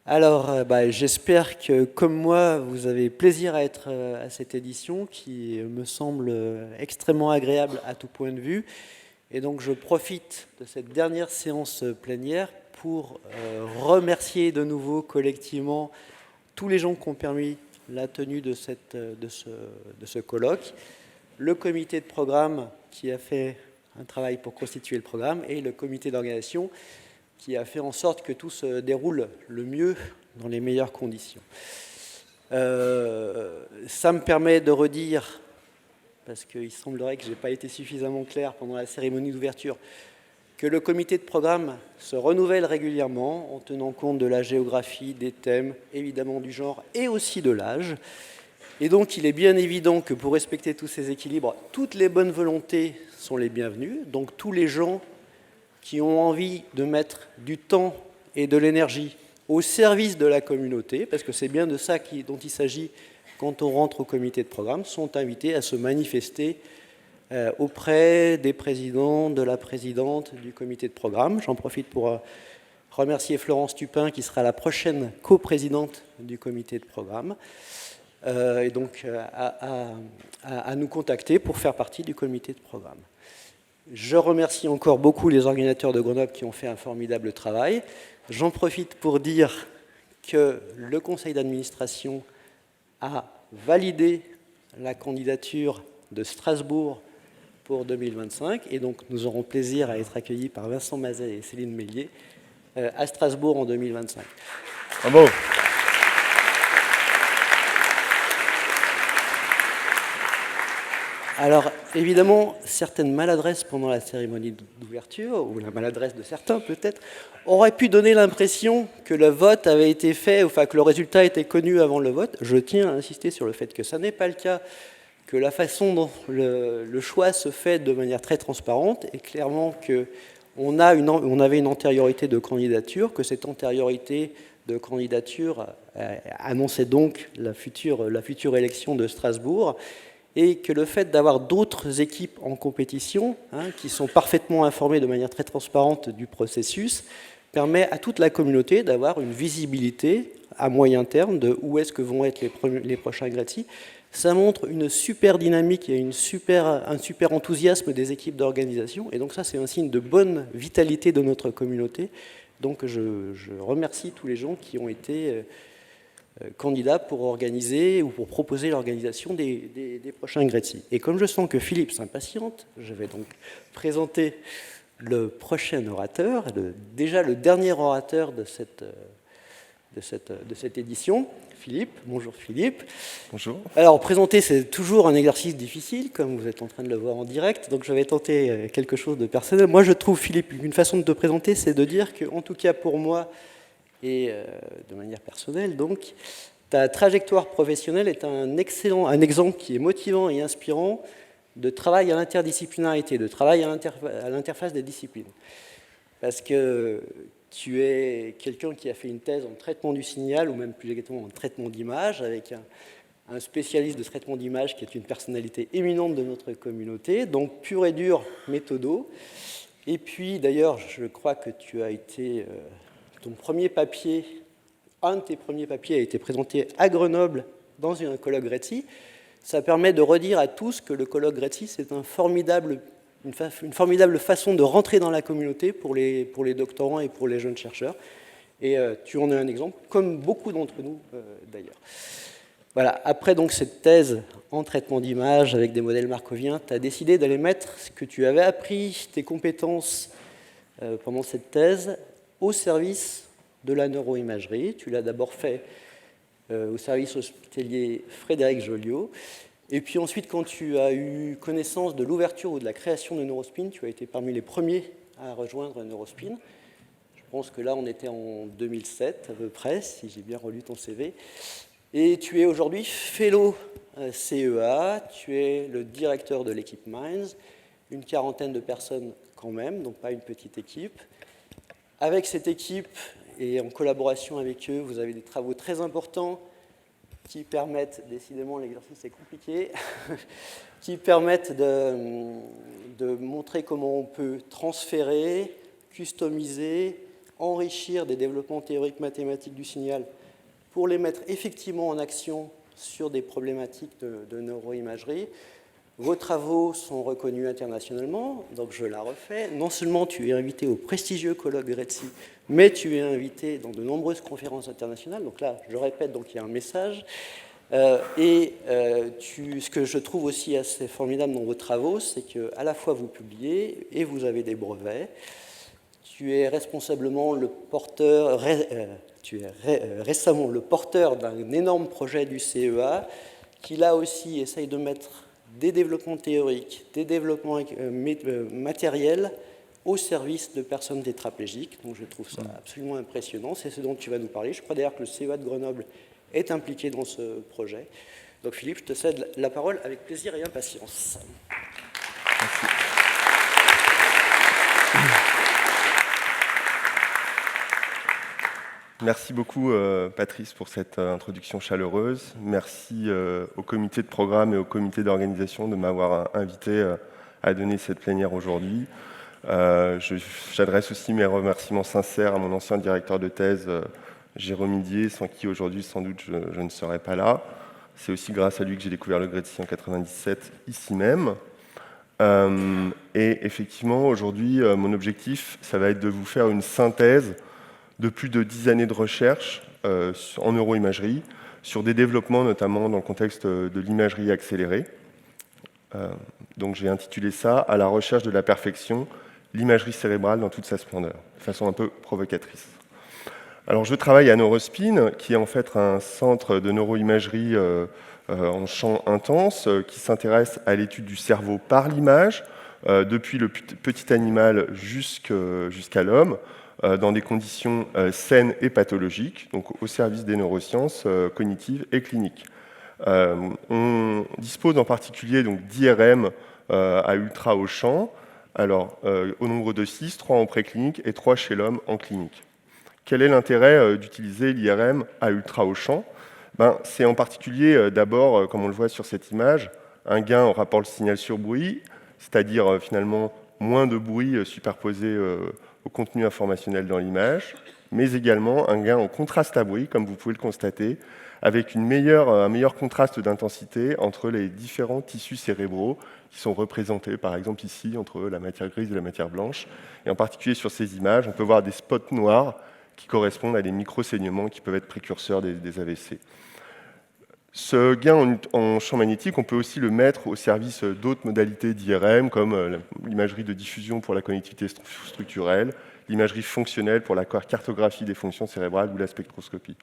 Alors, j'espère que, comme moi, vous avez plaisir à être à cette édition qui me semble extrêmement agréable à tout point de vue. Et donc, je profite de cette dernière séance plénière pour remercier de nouveau collectivement tous les gens qui ont permis la tenue de ce colloque, le comité de programme qui a fait un travail pour constituer le programme et le comité d'organisation qui a fait en sorte que tout se déroule le mieux dans les meilleures conditions. Ça me permet de redire, parce qu'il semblerait que je n'ai pas été suffisamment clair pendant la cérémonie d'ouverture, que le comité de programme se renouvelle régulièrement en tenant compte de la géographie, des thèmes, évidemment du genre et aussi de l'âge. Et donc il est bien évident que pour respecter tous ces équilibres, toutes les bonnes volontés sont les bienvenues. Donc tous les gens qui ont envie de mettre du temps et de l'énergie au service de la communauté, parce que c'est bien de ça dont il s'agit quand on rentre au comité de programme, sont invités à se manifester auprès des présidents, de la présidente du comité de programme. J'en profite pour remercier Florence Tupin, qui sera la prochaine coprésidente du comité de programme, et donc à nous contacter pour faire partie du comité de programme. Je remercie encore beaucoup les organisateurs de Grenoble qui ont fait un formidable travail. J'en profite pour dire que le conseil d'administration a validé la candidature de Strasbourg pour 2025, et donc nous aurons plaisir à être accueillis par Vincent Mazet et Céline Mélier à Strasbourg en 2025. Bravo. Alors, évidemment, certaines maladresses pendant la cérémonie d'ouverture, ou la maladresse de certains peut-être, auraient pu donner l'impression que le vote avait été fait, enfin que le résultat était connu avant le vote. Je tiens à insister sur le fait que ça n'est pas le cas, que la façon dont le choix se fait de manière très transparente, et clairement qu'on avait une antériorité de candidature, que cette antériorité de candidature annonçait donc la future élection de Strasbourg, et que le fait d'avoir d'autres équipes en compétition, qui sont parfaitement informées de manière très transparente du processus, permet à toute la communauté d'avoir une visibilité à moyen terme de où est-ce que vont être les prochains GRETI. Ça montre une super dynamique et un super enthousiasme des équipes d'organisation, et donc ça c'est un signe de bonne vitalité de notre communauté. Donc je remercie tous les gens qui ont été candidats pour organiser ou pour proposer l'organisation des prochains GRETI. Et comme je sens que Philippe s'impatiente, je vais donc présenter le prochain orateur, déjà le dernier orateur de cette édition. Philippe, bonjour Philippe. Bonjour. Alors présenter c'est toujours un exercice difficile, comme vous êtes en train de le voir en direct, donc je vais tenter quelque chose de personnel. Moi je trouve Philippe, une façon de te présenter, c'est de dire que, en tout cas pour moi, et de manière personnelle, donc, ta trajectoire professionnelle est un exemple qui est motivant et inspirant de travail à l'interdisciplinarité, de travail à l'interface des disciplines. Parce que tu es quelqu'un qui a fait une thèse en traitement du signal, ou même plus exactement en traitement d'image, avec un spécialiste de traitement d'image qui est une personnalité éminente de notre communauté, donc pur et dur méthodo. Et puis, d'ailleurs, je crois que tu as été... un de tes premiers papiers a été présenté à Grenoble dans un colloque GRETI. Ça permet de redire à tous que le colloque GRETI, c'est une formidable façon de rentrer dans la communauté pour les doctorants et pour les jeunes chercheurs. Et tu en es un exemple, comme beaucoup d'entre nous d'ailleurs. Voilà. Après donc cette thèse en traitement d'image avec des modèles markoviens, tu as décidé d'aller mettre ce que tu avais appris, tes compétences pendant cette thèse, au service de la neuroimagerie. Tu l'as d'abord fait au service hospitalier Frédéric Joliot. Et puis ensuite, quand tu as eu connaissance de l'ouverture ou de la création de Neurospin, tu as été parmi les premiers à rejoindre Neurospin. Je pense que là, on était en 2007 à peu près, si j'ai bien relu ton CV. Et tu es aujourd'hui fellow CEA, tu es le directeur de l'équipe Minds, une quarantaine de personnes quand même, donc pas une petite équipe. Avec cette équipe et en collaboration avec eux, vous avez des travaux très importants qui permettent, décidément l'exercice est compliqué, qui permettent de montrer comment on peut transférer, customiser, enrichir des développements théoriques mathématiques du signal pour les mettre effectivement en action sur des problématiques de neuroimagerie. Vos travaux sont reconnus internationalement, donc je la refais. Non seulement tu es invité au prestigieux colloque Gretzi, mais tu es invité dans de nombreuses conférences internationales. Donc là, je répète, donc il y a un message. Ce que je trouve aussi assez formidable dans vos travaux, c'est qu'à la fois vous publiez et vous avez des brevets. Tu es responsablement le porteur, récemment le porteur d'un énorme projet du CEA qui là aussi essaye de mettre des développements théoriques, des développements matériels au service de personnes tétraplégiques. Donc je trouve ça absolument impressionnant. C'est ce dont tu vas nous parler. Je crois d'ailleurs que le CEA de Grenoble est impliqué dans ce projet. Donc Philippe, je te cède la parole avec plaisir et impatience. Merci. Merci beaucoup Patrice pour cette introduction chaleureuse. Merci au comité de programme et au comité d'organisation de m'avoir invité à donner cette plénière aujourd'hui. J'adresse aussi mes remerciements sincères à mon ancien directeur de thèse, Jérôme Idier, sans qui aujourd'hui sans doute je ne serais pas là. C'est aussi grâce à lui que j'ai découvert le Gretzi en 1997, ici même. Et effectivement, aujourd'hui, mon objectif, ça va être de vous faire une synthèse de plus de 10 années de recherche en neuroimagerie, sur des développements notamment dans le contexte de l'imagerie accélérée. Donc j'ai intitulé ça « À la recherche de la perfection, l'imagerie cérébrale dans toute sa splendeur », de façon un peu provocatrice. Alors je travaille à Neurospin, qui est en fait un centre de neuroimagerie en champ intense, qui s'intéresse à l'étude du cerveau par l'image, depuis le petit animal jusqu'à l'homme, dans des conditions saines et pathologiques, donc au service des neurosciences cognitives et cliniques. On dispose en particulier d'IRM à ultra haut champ, alors au nombre de 6, 3 en préclinique et 3 chez l'homme en clinique. Quel est l'intérêt d'utiliser l'IRM à ultra haut champ? C'est en particulier d'abord, comme on le voit sur cette image, un gain en rapport le signal sur bruit, c'est-à-dire finalement moins de bruit superposé au contenu informationnel dans l'image, mais également un gain en contraste à bruit, comme vous pouvez le constater, avec un meilleur contraste d'intensité entre les différents tissus cérébraux qui sont représentés, par exemple ici, entre la matière grise et la matière blanche. Et en particulier sur ces images, on peut voir des spots noirs qui correspondent à des micro-saignements qui peuvent être précurseurs des AVC. Ce gain en champ magnétique, on peut aussi le mettre au service d'autres modalités d'IRM, comme l'imagerie de diffusion pour la connectivité structurelle, l'imagerie fonctionnelle pour la cartographie des fonctions cérébrales ou la spectroscopie.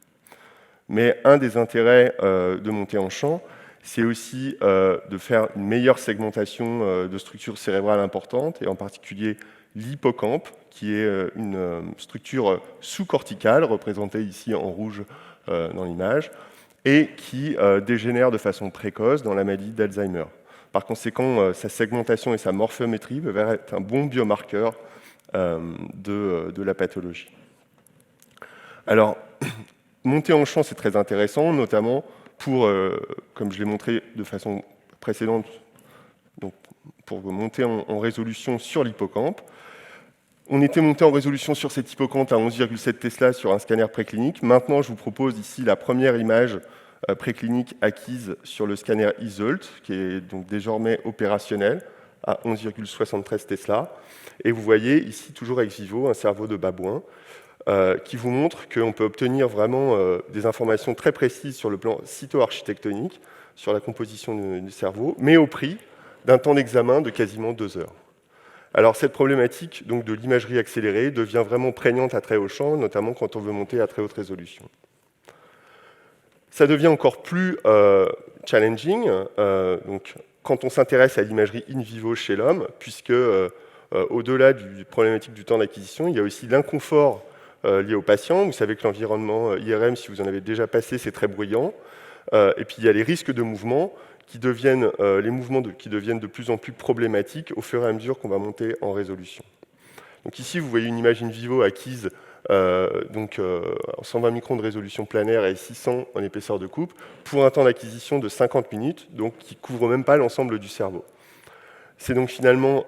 Mais un des intérêts de monter en champ, c'est aussi de faire une meilleure segmentation de structures cérébrales importantes, et en particulier l'hippocampe, qui est une structure sous-corticale, représentée ici en rouge dans l'image, et qui dégénère de façon précoce dans la maladie d'Alzheimer. Par conséquent, sa segmentation et sa morphométrie peuvent être un bon biomarqueur de la pathologie. Alors, monter en champ, c'est très intéressant, notamment pour, comme je l'ai montré de façon précédente, donc pour monter en résolution sur l'hippocampe. On était monté en résolution sur cet hippocampe à 11,7 Tesla sur un scanner préclinique. Maintenant, je vous propose ici la première image préclinique acquise sur le scanner EASULT, qui est donc désormais opérationnel à 11,73 Tesla. Et vous voyez ici, toujours ex vivo, un cerveau de babouin qui vous montre qu'on peut obtenir vraiment des informations très précises sur le plan cytoarchitectonique, sur la composition du cerveau, mais au prix d'un temps d'examen de quasiment 2 heures. Alors cette problématique donc, de l'imagerie accélérée devient vraiment prégnante à très haut champ, notamment quand on veut monter à très haute résolution. Ça devient encore plus challenging donc, quand on s'intéresse à l'imagerie in vivo chez l'homme, puisque au-delà du problématique du temps d'acquisition, il y a aussi l'inconfort lié au patient. Vous savez que l'environnement IRM, si vous en avez déjà passé, c'est très bruyant. Et puis il y a les risques de mouvement, qui deviennent de plus en plus problématiques au fur et à mesure qu'on va monter en résolution. Donc ici, vous voyez une image in vivo acquise en 120 microns de résolution planaire et 600 en épaisseur de coupe, pour un temps d'acquisition de 50 minutes, donc qui ne couvre même pas l'ensemble du cerveau. C'est donc finalement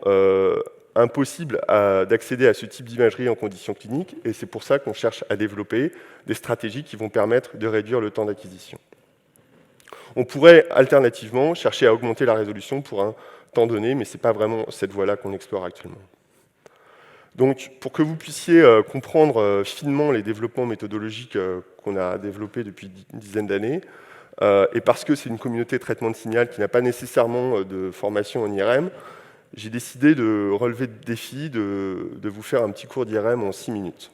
impossible d'accéder à ce type d'imagerie en conditions cliniques, et c'est pour ça qu'on cherche à développer des stratégies qui vont permettre de réduire le temps d'acquisition. On pourrait alternativement chercher à augmenter la résolution pour un temps donné, mais ce n'est pas vraiment cette voie-là qu'on explore actuellement. Donc, pour que vous puissiez comprendre finement les développements méthodologiques qu'on a développés depuis une dizaine d'années, et parce que c'est une communauté de traitement de signal qui n'a pas nécessairement de formation en IRM, j'ai décidé de relever le défi de vous faire un petit cours d'IRM en 6 minutes.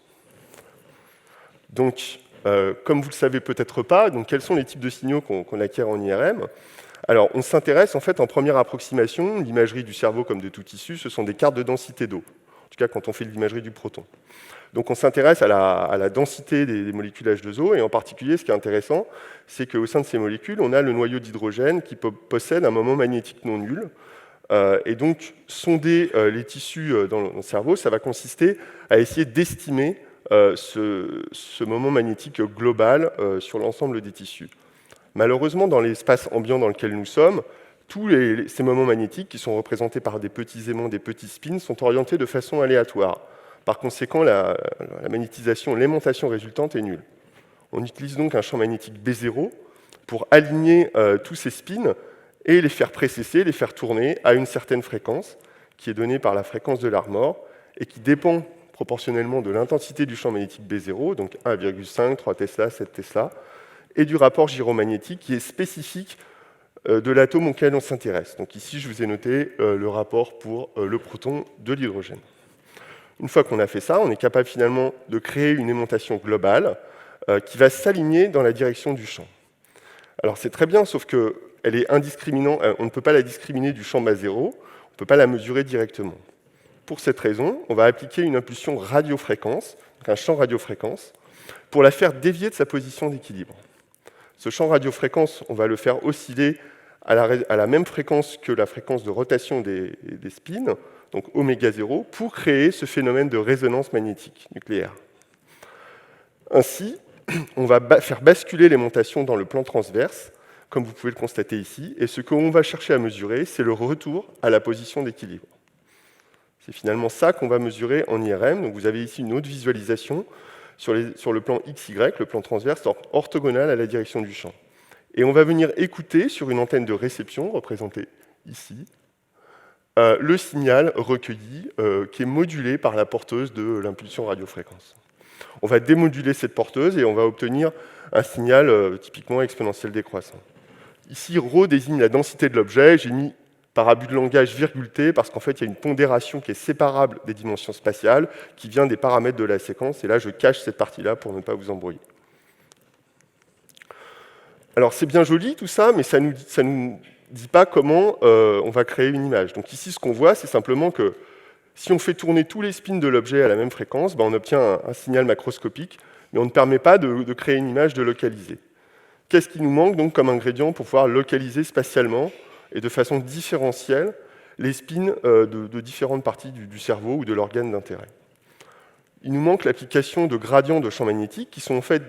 Donc, comme vous ne le savez peut-être pas, donc quels sont les types de signaux qu'on acquiert en IRM? Alors, on s'intéresse en fait en première approximation, l'imagerie du cerveau comme de tout tissu, ce sont des cartes de densité d'eau, en tout cas quand on fait de l'imagerie du proton. Donc on s'intéresse à la densité des molécules H2O, et en particulier, ce qui est intéressant, c'est qu'au sein de ces molécules, on a le noyau d'hydrogène qui possède un moment magnétique non nul, et donc sonder les tissus dans le cerveau, ça va consister à essayer d'estimer ce moment magnétique global sur l'ensemble des tissus. Malheureusement, dans l'espace ambiant dans lequel nous sommes, tous ces moments magnétiques, qui sont représentés par des petits aimants, des petits spins, sont orientés de façon aléatoire. Par conséquent, la magnétisation, l'aimantation résultante est nulle. On utilise donc un champ magnétique B0 pour aligner tous ces spins et les faire précesser, les faire tourner à une certaine fréquence, qui est donnée par la fréquence de l'Armor, et qui dépend proportionnellement de l'intensité du champ magnétique B0, donc 1,5, 3 Tesla, 7 Tesla, et du rapport gyromagnétique qui est spécifique de l'atome auquel on s'intéresse. Donc ici, je vous ai noté le rapport pour le proton de l'hydrogène. Une fois qu'on a fait ça, on est capable finalement de créer une aimantation globale qui va s'aligner dans la direction du champ. Alors c'est très bien, sauf qu'elle est indiscriminante, on ne peut pas la discriminer du champ bas zéro, on ne peut pas la mesurer directement. Pour cette raison, on va appliquer une impulsion radiofréquence, donc un champ radiofréquence, pour la faire dévier de sa position d'équilibre. Ce champ radiofréquence, on va le faire osciller à la même fréquence que la fréquence de rotation des spins, donc oméga 0, pour créer ce phénomène de résonance magnétique nucléaire. Ainsi, on va faire basculer l'aimantation dans le plan transverse, comme vous pouvez le constater ici, et ce qu'on va chercher à mesurer, c'est le retour à la position d'équilibre. C'est finalement ça qu'on va mesurer en IRM. Donc vous avez ici une autre visualisation sur le plan XY, le plan transverse, orthogonal à la direction du champ. Et on va venir écouter sur une antenne de réception, représentée ici, le signal recueilli qui est modulé par la porteuse de l'impulsion radiofréquence. On va démoduler cette porteuse et on va obtenir un signal typiquement exponentiel décroissant. Ici, ρ désigne la densité de l'objet. J'ai mis par abus de langage virgulé parce qu'en fait, il y a une pondération qui est séparable des dimensions spatiales qui vient des paramètres de la séquence. Et là, je cache cette partie-là pour ne pas vous embrouiller. Alors, c'est bien joli tout ça, mais ça nous dit pas comment on va créer une image. Donc ici, ce qu'on voit, c'est simplement que si on fait tourner tous les spins de l'objet à la même fréquence, on obtient un signal macroscopique, mais on ne permet pas de créer une image de localiser. Qu'est-ce qui nous manque donc comme ingrédient pour pouvoir localiser spatialement et de façon différentielle les spins de différentes parties du cerveau ou de l'organe d'intérêt? Il nous manque l'application de gradients de champ magnétique qui sont en fait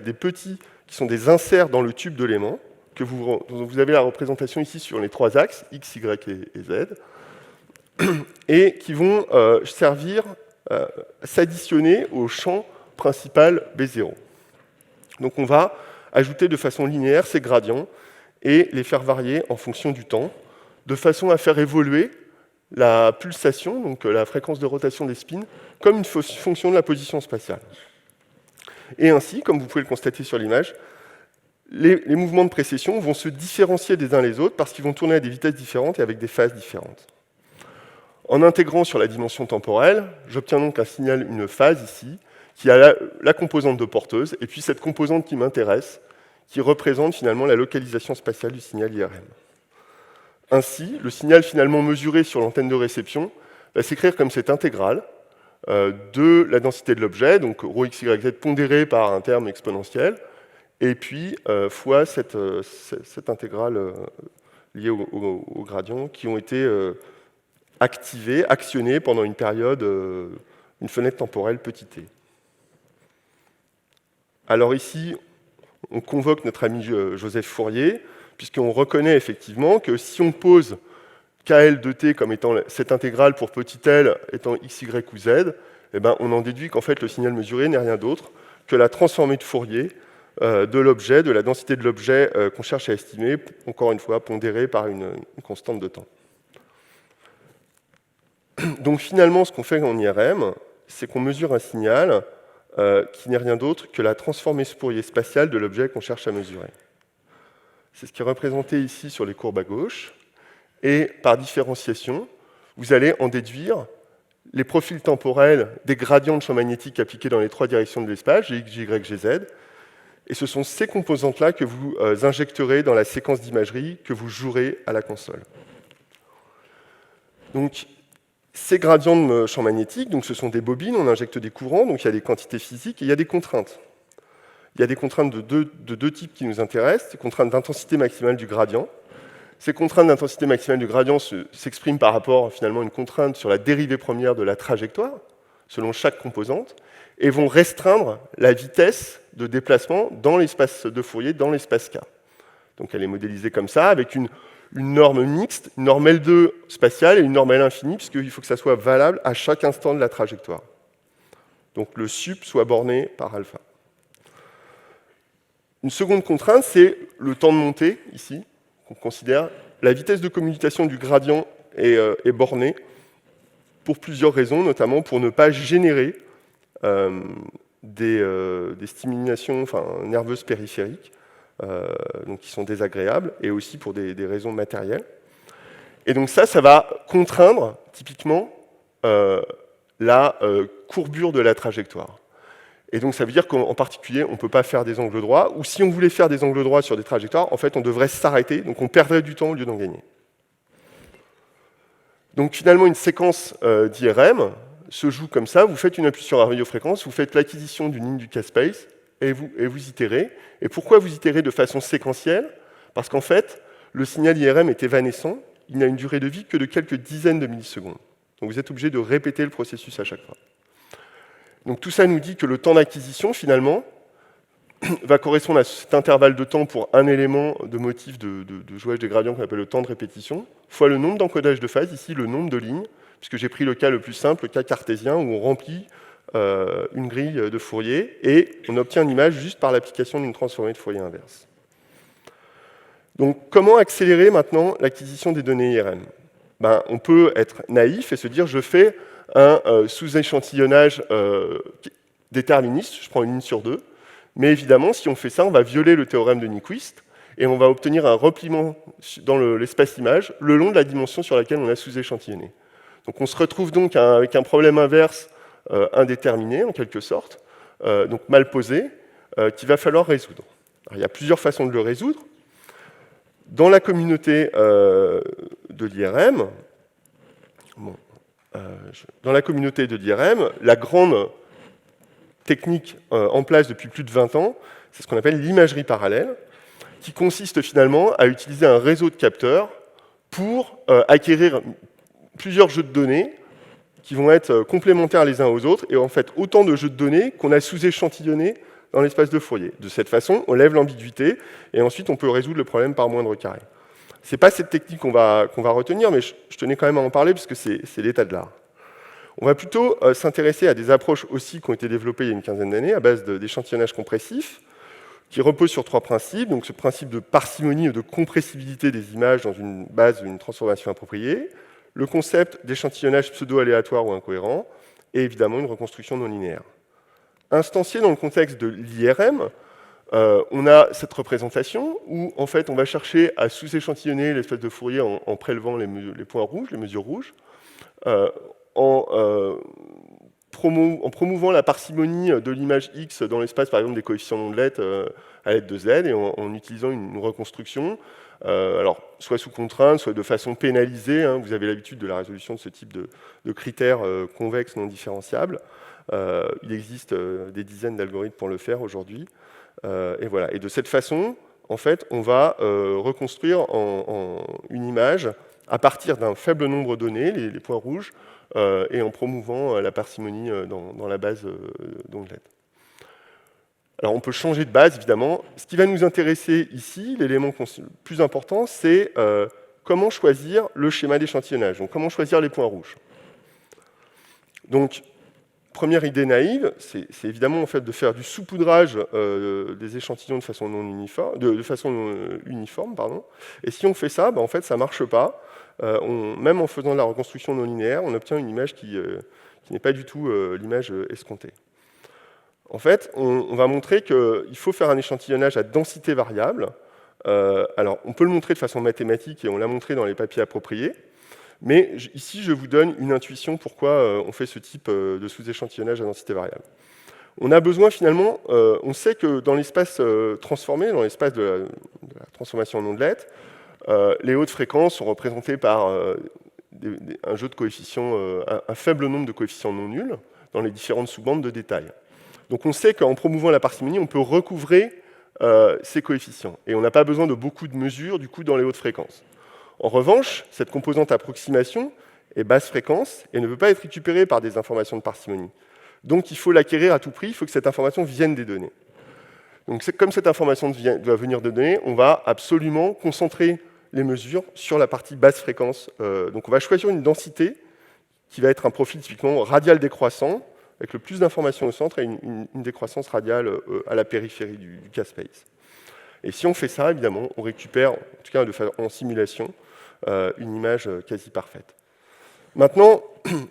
qui sont des inserts dans le tube de l'aimant, dont vous avez la représentation ici sur les 3 axes, X, Y et Z, et qui vont servir à s'additionner au champ principal B0. Donc on va ajouter de façon linéaire ces gradients et les faire varier en fonction du temps, de façon à faire évoluer la pulsation, donc la fréquence de rotation des spins, comme une fonction de la position spatiale. Et ainsi, comme vous pouvez le constater sur l'image, les mouvements de précession vont se différencier les uns les autres parce qu'ils vont tourner à des vitesses différentes et avec des phases différentes. En intégrant sur la dimension temporelle, j'obtiens donc un signal, une phase ici, qui a la composante de porteuse, et puis cette composante qui m'intéresse, qui représente finalement la localisation spatiale du signal IRM. Ainsi, le signal finalement mesuré sur l'antenne de réception va s'écrire comme cette intégrale de la densité de l'objet, donc ρxyz pondéré par un terme exponentiel, et puis fois cette intégrale liée au gradient qui ont été actionnés pendant une période, une fenêtre temporelle petit t. Alors ici, on convoque notre ami Joseph Fourier, puisqu'on reconnaît effectivement que si on pose KL de t comme étant cette intégrale pour petit l étant x, y ou z, eh ben, on en déduit qu'en fait le signal mesuré n'est rien d'autre que la transformée de Fourier de l'objet, de la densité de l'objet qu'on cherche à estimer, encore une fois pondérée par une constante de temps. Donc finalement, ce qu'on fait en IRM, c'est qu'on mesure un signal qui n'est rien d'autre que la transformée Fourier spatiale de l'objet qu'on cherche à mesurer. C'est ce qui est représenté ici sur les courbes à gauche. Et par différenciation, vous allez en déduire les profils temporels des gradients de champ magnétique appliqués dans les trois directions de l'espace, Gx, Gy, Gz. Et ce sont ces composantes-là que vous injecterez dans la séquence d'imagerie que vous jouerez à la console. Donc, ces gradients de champ magnétique, donc ce sont des bobines, on injecte des courants, donc il y a des quantités physiques et il y a des contraintes. Il y a des contraintes de deux types qui nous intéressent, des contraintes d'intensité maximale du gradient. Ces contraintes d'intensité maximale du gradient s'expriment par rapport finalement à une contrainte sur la dérivée première de la trajectoire, selon chaque composante, et vont restreindre la vitesse de déplacement dans l'espace de Fourier, dans l'espace K. Donc elle est modélisée comme ça, avec une norme mixte, une norme L2 spatiale et une norme L infinie, puisqu'il faut que ça soit valable à chaque instant de la trajectoire. Donc le sup soit borné par alpha. Une seconde contrainte, c'est le temps de montée, ici. On considère la vitesse de commutation du gradient est bornée pour plusieurs raisons, notamment pour ne pas générer des stimulations nerveuses périphériques, donc qui sont désagréables, et aussi pour des raisons matérielles. Et donc ça va contraindre typiquement la courbure de la trajectoire. Et donc ça veut dire qu'en particulier, on ne peut pas faire des angles droits, ou si on voulait faire des angles droits sur des trajectoires, en fait, on devrait s'arrêter, donc on perdrait du temps au lieu d'en gagner. Donc finalement, une séquence d'IRM se joue comme ça, vous faites une impulsion à radiofréquence, vous faites l'acquisition d'une ligne du K-space, et vous itérez. Et pourquoi vous itérez de façon séquentielle? Parce qu'en fait, le signal IRM est évanescent, il n'a une durée de vie que de quelques dizaines de millisecondes. Donc vous êtes obligé de répéter le processus à chaque fois. Donc tout ça nous dit que le temps d'acquisition, finalement, va correspondre à cet intervalle de temps pour un élément de motif de jouage des gradients qu'on appelle le temps de répétition, fois le nombre d'encodages de phase, ici le nombre de lignes, puisque j'ai pris le cas le plus simple, le cas cartésien, où on remplit une grille de Fourier, et on obtient une image juste par l'application d'une transformée de Fourier inverse. Donc comment accélérer maintenant l'acquisition des données IRM? On peut être naïf et se dire je fais un sous-échantillonnage déterministe, je prends une ligne sur deux, mais évidemment, si on fait ça, on va violer le théorème de Nyquist, et on va obtenir un repliement dans l'espace image le long de la dimension sur laquelle on a sous-échantillonné. Donc on se retrouve donc avec un problème inverse indéterminé, en quelque sorte, donc mal posé, qu'il va falloir résoudre. Alors, il y a plusieurs façons de le résoudre. Dans la communauté de l'IRM, la grande technique en place depuis plus de 20 ans, c'est ce qu'on appelle l'imagerie parallèle, qui consiste finalement à utiliser un réseau de capteurs pour acquérir plusieurs jeux de données qui vont être complémentaires les uns aux autres, et en fait autant de jeux de données qu'on a sous-échantillonnés dans l'espace de Fourier. De cette façon, on lève l'ambiguïté, et ensuite on peut résoudre le problème par moindre carré. Ce n'est pas cette technique qu'on va retenir, mais je tenais quand même à en parler, parce que c'est l'état de l'art. On va plutôt s'intéresser à des approches aussi qui ont été développées il y a une quinzaine d'années, à base d'échantillonnage compressif, qui repose sur trois principes. Donc ce principe de parcimonie ou de compressibilité des images dans une base ou une transformation appropriée, le concept d'échantillonnage pseudo-aléatoire ou incohérent, et évidemment une reconstruction non linéaire. Instancié dans le contexte de l'IRM, on a cette représentation où en fait on va chercher à sous-échantillonner l'espèce de Fourier en prélevant les points rouges, les mesures rouges, en promouvant la parcimonie de l'image X dans l'espace, par exemple, des coefficients d'ondelette à l'aide de Z, et en utilisant une reconstruction, alors soit sous contrainte, soit de façon pénalisée. Vous avez l'habitude de la résolution de ce type de critères convexes non différenciables. Il existe des dizaines d'algorithmes pour le faire aujourd'hui. Et voilà. Et de cette façon, en fait, on va reconstruire une image à partir d'un faible nombre de données, les points rouges, et en promouvant la parcimonie dans la base d'ondelette. Alors on peut changer de base, évidemment. Ce qui va nous intéresser ici, l'élément le plus important, c'est comment choisir le schéma d'échantillonnage, donc comment choisir les points rouges. Donc, première idée naïve, c'est évidemment en fait, de faire du saupoudrage des échantillons de façon non uniforme, uniforme. Pardon. Et si on fait ça, en fait, ça ne marche pas. Même en faisant de la reconstruction non linéaire, on obtient une image qui n'est pas du tout l'image escomptée. En fait, on va montrer qu'il faut faire un échantillonnage à densité variable. Alors, on peut le montrer de façon mathématique, et on l'a montré dans les papiers appropriés. Mais ici, je vous donne une intuition pourquoi on fait ce type de sous-échantillonnage à densité variable. On a besoin finalement, on sait que dans l'espace transformé, dans l'espace de la transformation en ondelettes, les hautes fréquences sont représentées par un jeu de coefficients, un faible nombre de coefficients non nuls dans les différentes sous-bandes de détail. Donc on sait qu'en promouvant la parcimonie, on peut recouvrer ces coefficients. Et on n'a pas besoin de beaucoup de mesures du coup dans les hautes fréquences. En revanche, cette composante approximation est basse fréquence et ne peut pas être récupérée par des informations de parcimonie. Donc il faut l'acquérir à tout prix, il faut que cette information vienne des données. Donc comme cette information doit venir de données, on va absolument concentrer les mesures sur la partie basse fréquence. Donc on va choisir une densité qui va être un profil typiquement radial décroissant, avec le plus d'informations au centre et une décroissance radiale à la périphérie du K-space. Et si on fait ça, évidemment, on récupère, en tout cas en simulation, une image quasi parfaite. Maintenant,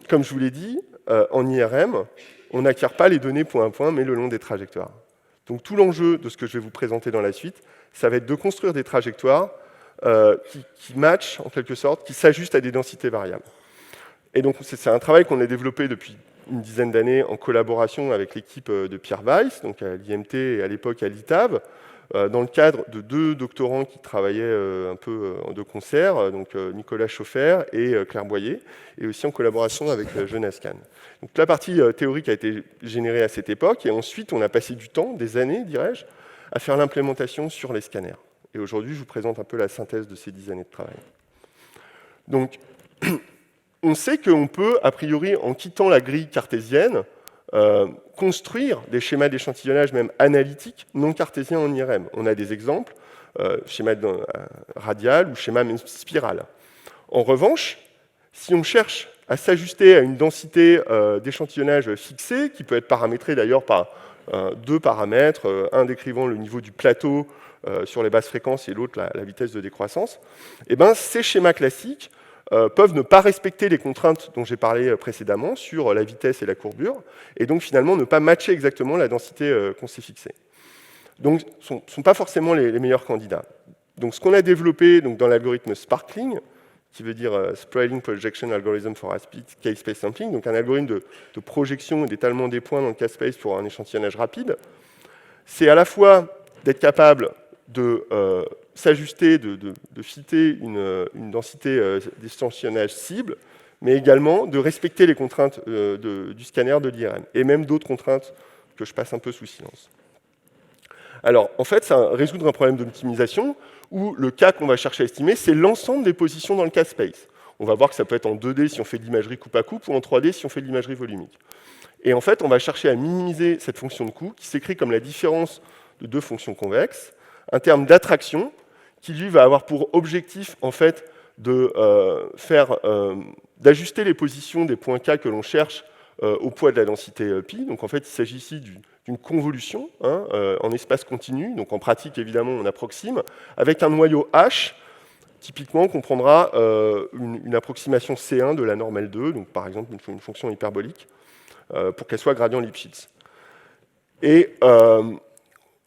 comme je vous l'ai dit, en IRM, on n'acquiert pas les données point à point, mais le long des trajectoires. Donc tout l'enjeu de ce que je vais vous présenter dans la suite, ça va être de construire des trajectoires qui matchent, en quelque sorte, qui s'ajustent à des densités variables. Et donc c'est un travail qu'on a développé depuis une dizaine d'années en collaboration avec l'équipe de Pierre Weiss, donc à l'IMT et à l'époque à l'ITAB, dans le cadre de 2 doctorants qui travaillaient un peu de concert, donc Nicolas Chauffer et Claire Boyer, et aussi en collaboration avec Jonas Kahn. Donc la partie théorique a été générée à cette époque, et ensuite on a passé du temps, des années dirais-je, à faire l'implémentation sur les scanners. Et aujourd'hui, je vous présente un peu la synthèse de ces 10 années de travail. Donc, on sait qu'on peut, a priori, en quittant la grille cartésienne, construire des schémas d'échantillonnage même analytiques non cartésiens en IRM. On a des exemples, schéma radial ou schéma même spiral. En revanche, si on cherche à s'ajuster à une densité d'échantillonnage fixée, qui peut être paramétrée d'ailleurs par 2 paramètres, un décrivant le niveau du plateau sur les basses fréquences et l'autre la vitesse de décroissance, et ben, ces schémas classiques peuvent ne pas respecter les contraintes dont j'ai parlé précédemment sur la vitesse et la courbure, et donc finalement ne pas matcher exactement la densité qu'on s'est fixée. Donc ce ne sont pas forcément les meilleurs candidats. Donc ce qu'on a développé donc, dans l'algorithme Sparkling, qui veut dire Spreading Projection Algorithm for High-Speed K-Space Sampling, donc un algorithme de projection et d'étalement des points dans le K-Space pour un échantillonnage rapide, c'est à la fois d'être capable de s'ajuster, de fitter une densité d'échantillonnage cible, mais également de respecter les contraintes du scanner de l'IRM, et même d'autres contraintes que je passe un peu sous silence. Alors, en fait, ça résoudre un problème d'optimisation où le K qu'on va chercher à estimer, c'est l'ensemble des positions dans le K-space. On va voir que ça peut être en 2D si on fait de l'imagerie coupe à coupe, ou en 3D si on fait de l'imagerie volumique. Et en fait, on va chercher à minimiser cette fonction de coût, qui s'écrit comme la différence de 2 fonctions convexes, un terme d'attraction, qui lui va avoir pour objectif, en fait, d'ajuster les positions des points K que l'on cherche au poids de la densité pi. Donc en fait, il s'agit ici d'une convolution en espace continu. Donc en pratique, évidemment, on approxime, avec un noyau H, typiquement, qu'on prendra une approximation C1 de la norme L2, donc par exemple une fonction hyperbolique, pour qu'elle soit gradient Lipschitz. Et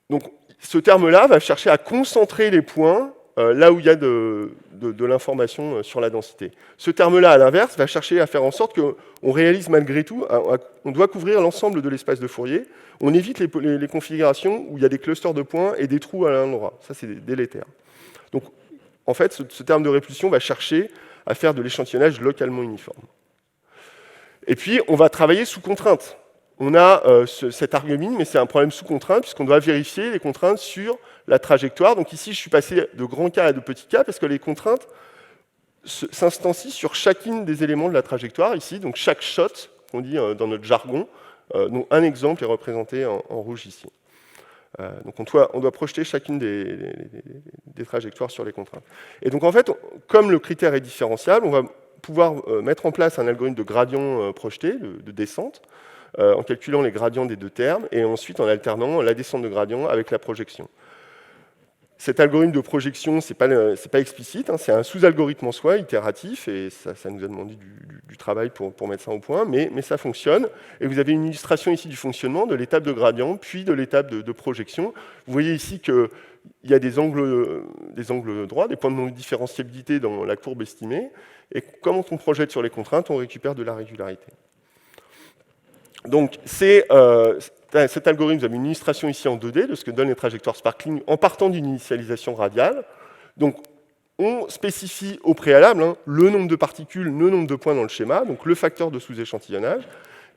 donc ce terme-là va chercher à concentrer les points là où il y a de l'information sur la densité. Ce terme-là, à l'inverse, va chercher à faire en sorte qu'on réalise malgré tout, on doit couvrir l'ensemble de l'espace de Fourier, on évite les configurations où il y a des clusters de points et des trous à l'endroit. Ça, c'est délétère. Donc, en fait, ce terme de répulsion va chercher à faire de l'échantillonnage localement uniforme. Et puis, on va travailler sous contrainte. On a cet argument, mais c'est un problème sous contrainte, puisqu'on doit vérifier les contraintes sur la trajectoire. Donc ici, je suis passé de grands K à de petits K, parce que les contraintes s'instancient sur chacune des éléments de la trajectoire, ici. Donc chaque shot, on dit dans notre jargon, dont un exemple est représenté en rouge ici. Donc on doit projeter chacune des trajectoires sur les contraintes. Et donc en fait, comme le critère est différentiable, on va pouvoir mettre en place un algorithme de gradient projeté, de descente, en calculant les gradients des deux termes, et ensuite en alternant la descente de gradient avec la projection. Cet algorithme de projection, c'est pas explicite, hein, c'est un sous-algorithme en soi, itératif, et ça nous a demandé du travail pour mettre ça au point, mais ça fonctionne. Et vous avez une illustration ici du fonctionnement de l'étape de gradient, puis de l'étape de projection. Vous voyez ici qu'il y a des angles droits, des points de non-différenciabilité dans la courbe estimée, et quand on projette sur les contraintes, on récupère de la régularité. Donc, cet algorithme, vous avez une illustration ici en 2D de ce que donnent les trajectoires sparkling en partant d'une initialisation radiale. Donc, on spécifie au préalable le nombre de particules, le nombre de points dans le schéma, donc le facteur de sous-échantillonnage.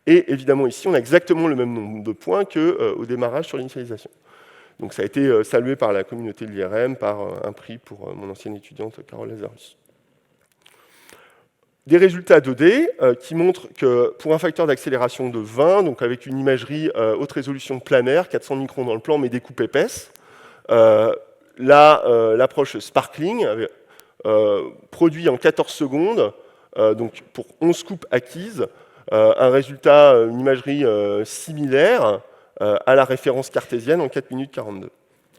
Et évidemment, ici, on a exactement le même nombre de points qu'au démarrage sur l'initialisation. Donc, ça a été salué par la communauté de l'IRM, par un prix pour mon ancienne étudiante Carole Lazarus. Des résultats 2D qui montrent que pour un facteur d'accélération de 20, donc avec une imagerie haute résolution planaire, 400 microns dans le plan, mais des coupes épaisses, l'approche sparkling produit en 14 secondes, donc pour 11 coupes acquises, un résultat, une imagerie similaire à la référence cartésienne en 4 minutes 42.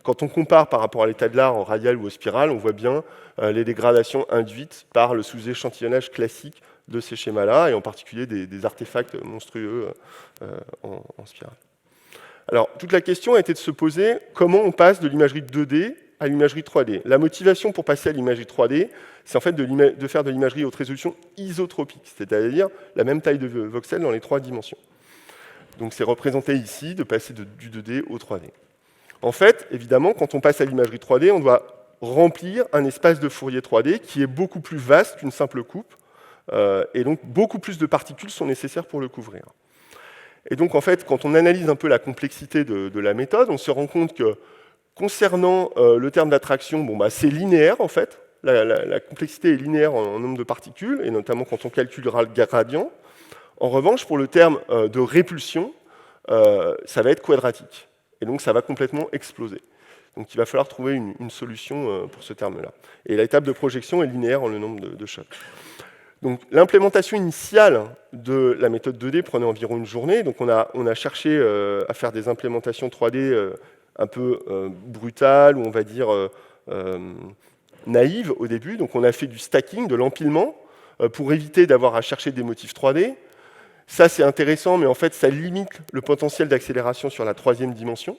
Quand on compare par rapport à l'état de l'art en radial ou au spiral, on voit bien les dégradations induites par le sous-échantillonnage classique de ces schémas-là, et en particulier des artefacts monstrueux en spirale. Alors, toute la question a été de se poser comment on passe de l'imagerie 2D à l'imagerie 3D. La motivation pour passer à l'imagerie 3D, c'est en fait de faire de l'imagerie haute résolution isotropique, c'est-à-dire la même taille de voxel dans les 3 dimensions. Donc c'est représenté ici de passer du 2D au 3D. En fait, évidemment, quand on passe à l'imagerie 3D, on doit remplir un espace de Fourier 3D qui est beaucoup plus vaste qu'une simple coupe, et donc beaucoup plus de particules sont nécessaires pour le couvrir. Et donc, en fait, quand on analyse un peu la complexité de la méthode, on se rend compte que, concernant le terme d'attraction, c'est linéaire, en fait. La complexité est linéaire en nombre de particules, et notamment quand on calculera le gradient. En revanche, pour le terme de répulsion, ça va être quadratique. Et donc, ça va complètement exploser. Donc, il va falloir trouver une solution pour ce terme-là. Et l'étape de projection est linéaire en le nombre de chocs. Donc, l'implémentation initiale de la méthode 2D prenait environ une journée. Donc, on a cherché à faire des implémentations 3D un peu brutales, ou on va dire naïves au début. Donc, on a fait du stacking, de l'empilement, pour éviter d'avoir à chercher des motifs 3D. Ça, c'est intéressant, mais en fait, ça limite le potentiel d'accélération sur la 3e dimension,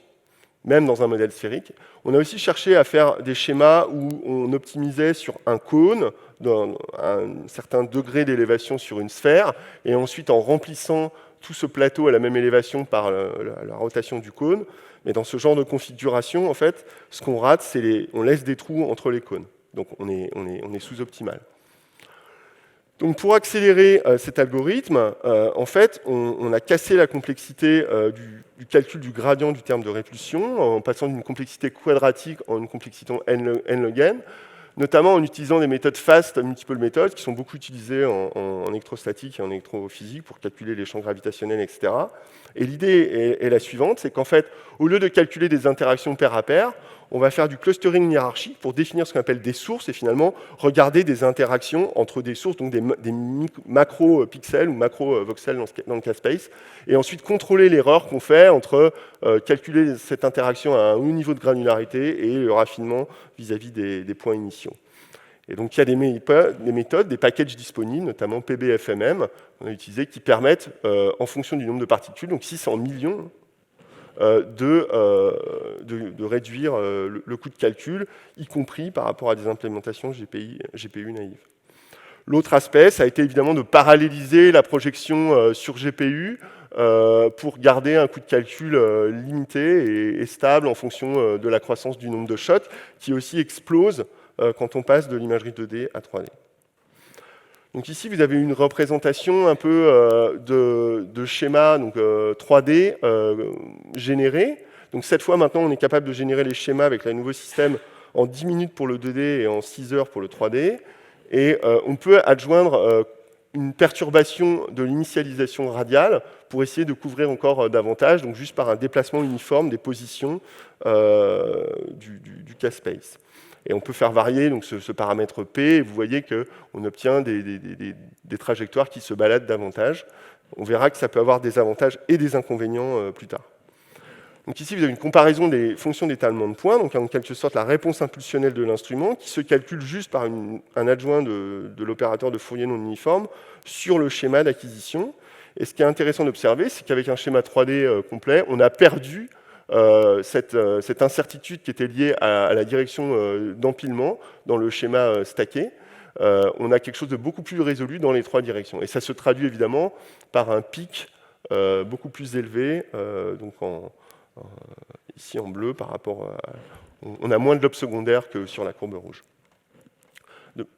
même dans un modèle sphérique. On a aussi cherché à faire des schémas où on optimisait sur un cône, dans un certain degré d'élévation sur une sphère, et ensuite en remplissant tout ce plateau à la même élévation par la rotation du cône. Mais dans ce genre de configuration, en fait, ce qu'on rate, c'est on laisse des trous entre les cônes. Donc on est sous-optimal. Donc pour accélérer cet algorithme, en fait, on a cassé la complexité du calcul du gradient du terme de répulsion en passant d'une complexité quadratique en une complexité n log n, notamment en utilisant des méthodes fast multiple méthodes qui sont beaucoup utilisées en électrostatique et en électrophysique pour calculer les champs gravitationnels, etc. Et l'idée est la suivante, c'est qu'en fait, au lieu de calculer des interactions pair à pair, on va faire du clustering hiérarchique pour définir ce qu'on appelle des sources et finalement regarder des interactions entre des sources, donc des macro-pixels ou macro-voxels dans le cas space, et ensuite contrôler l'erreur qu'on fait entre calculer cette interaction à un haut niveau de granularité et le raffinement vis-à-vis des points initiaux. Et donc il y a des méthodes, des packages disponibles, notamment PBFMM, qu'on a utilisé, qui permettent, en fonction du nombre de particules, donc 600 millions, de réduire le coût de calcul, y compris par rapport à des implémentations GPU naïves. L'autre aspect, ça a été évidemment de paralléliser la projection sur GPU pour garder un coût de calcul limité et stable en fonction de la croissance du nombre de shots, qui aussi explose quand on passe de l'imagerie 2D à 3D. Donc ici, vous avez une représentation un peu de schéma 3D généré. Donc cette fois, maintenant, on est capable de générer les schémas avec le nouveau système en 10 minutes pour le 2D et en 6 heures pour le 3D. Et on peut adjoindre une perturbation de l'initialisation radiale pour essayer de couvrir encore davantage, donc juste par un déplacement uniforme des positions du K-space. Et on peut faire varier donc, ce paramètre P, et vous voyez qu'on obtient des trajectoires qui se baladent davantage. On verra que ça peut avoir des avantages et des inconvénients plus tard. Donc ici, vous avez une comparaison des fonctions d'étalement de points, donc en quelque sorte la réponse impulsionnelle de l'instrument, qui se calcule juste par un adjoint de l'opérateur de Fourier non uniforme sur le schéma d'acquisition. Et ce qui est intéressant d'observer, c'est qu'avec un schéma 3D complet, on a perdu cette incertitude qui était liée à la direction d'empilement dans le schéma stacké. On a quelque chose de beaucoup plus résolu dans les trois directions. Et ça se traduit évidemment par un pic beaucoup plus élevé, donc ici en bleu, par rapport à... On a moins de lobes secondaires que sur la courbe rouge.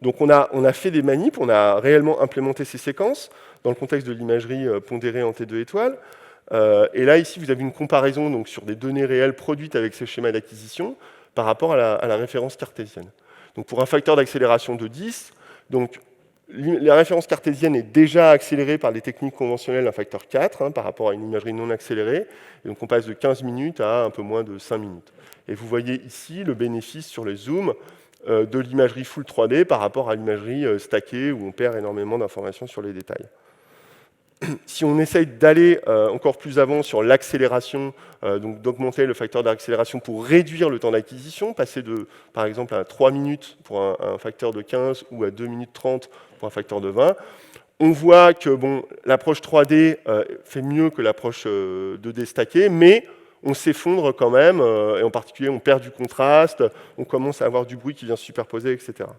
Donc on a fait des manips, on a réellement implémenté ces séquences dans le contexte de l'imagerie pondérée en T2 étoiles. Et là, ici, vous avez une comparaison donc, sur des données réelles produites avec ces schémas d'acquisition par rapport à la référence cartésienne. Donc pour un facteur d'accélération de 10, donc, la référence cartésienne est déjà accélérée par des techniques conventionnelles d'un facteur 4 par rapport à une imagerie non accélérée. Et donc on passe de 15 minutes à un peu moins de 5 minutes. Et vous voyez ici le bénéfice sur les zooms de l'imagerie full 3D par rapport à l'imagerie stackée où on perd énormément d'informations sur les détails. Si on essaye d'aller encore plus avant sur l'accélération, donc d'augmenter le facteur d'accélération pour réduire le temps d'acquisition, passer de, par exemple, à 3 minutes pour un facteur de 15 ou à 2 minutes 30 pour un facteur de 20, on voit que bon, l'approche 3D fait mieux que l'approche 2D stackée, mais on s'effondre quand même, et en particulier on perd du contraste, on commence à avoir du bruit qui vient se superposer, etc.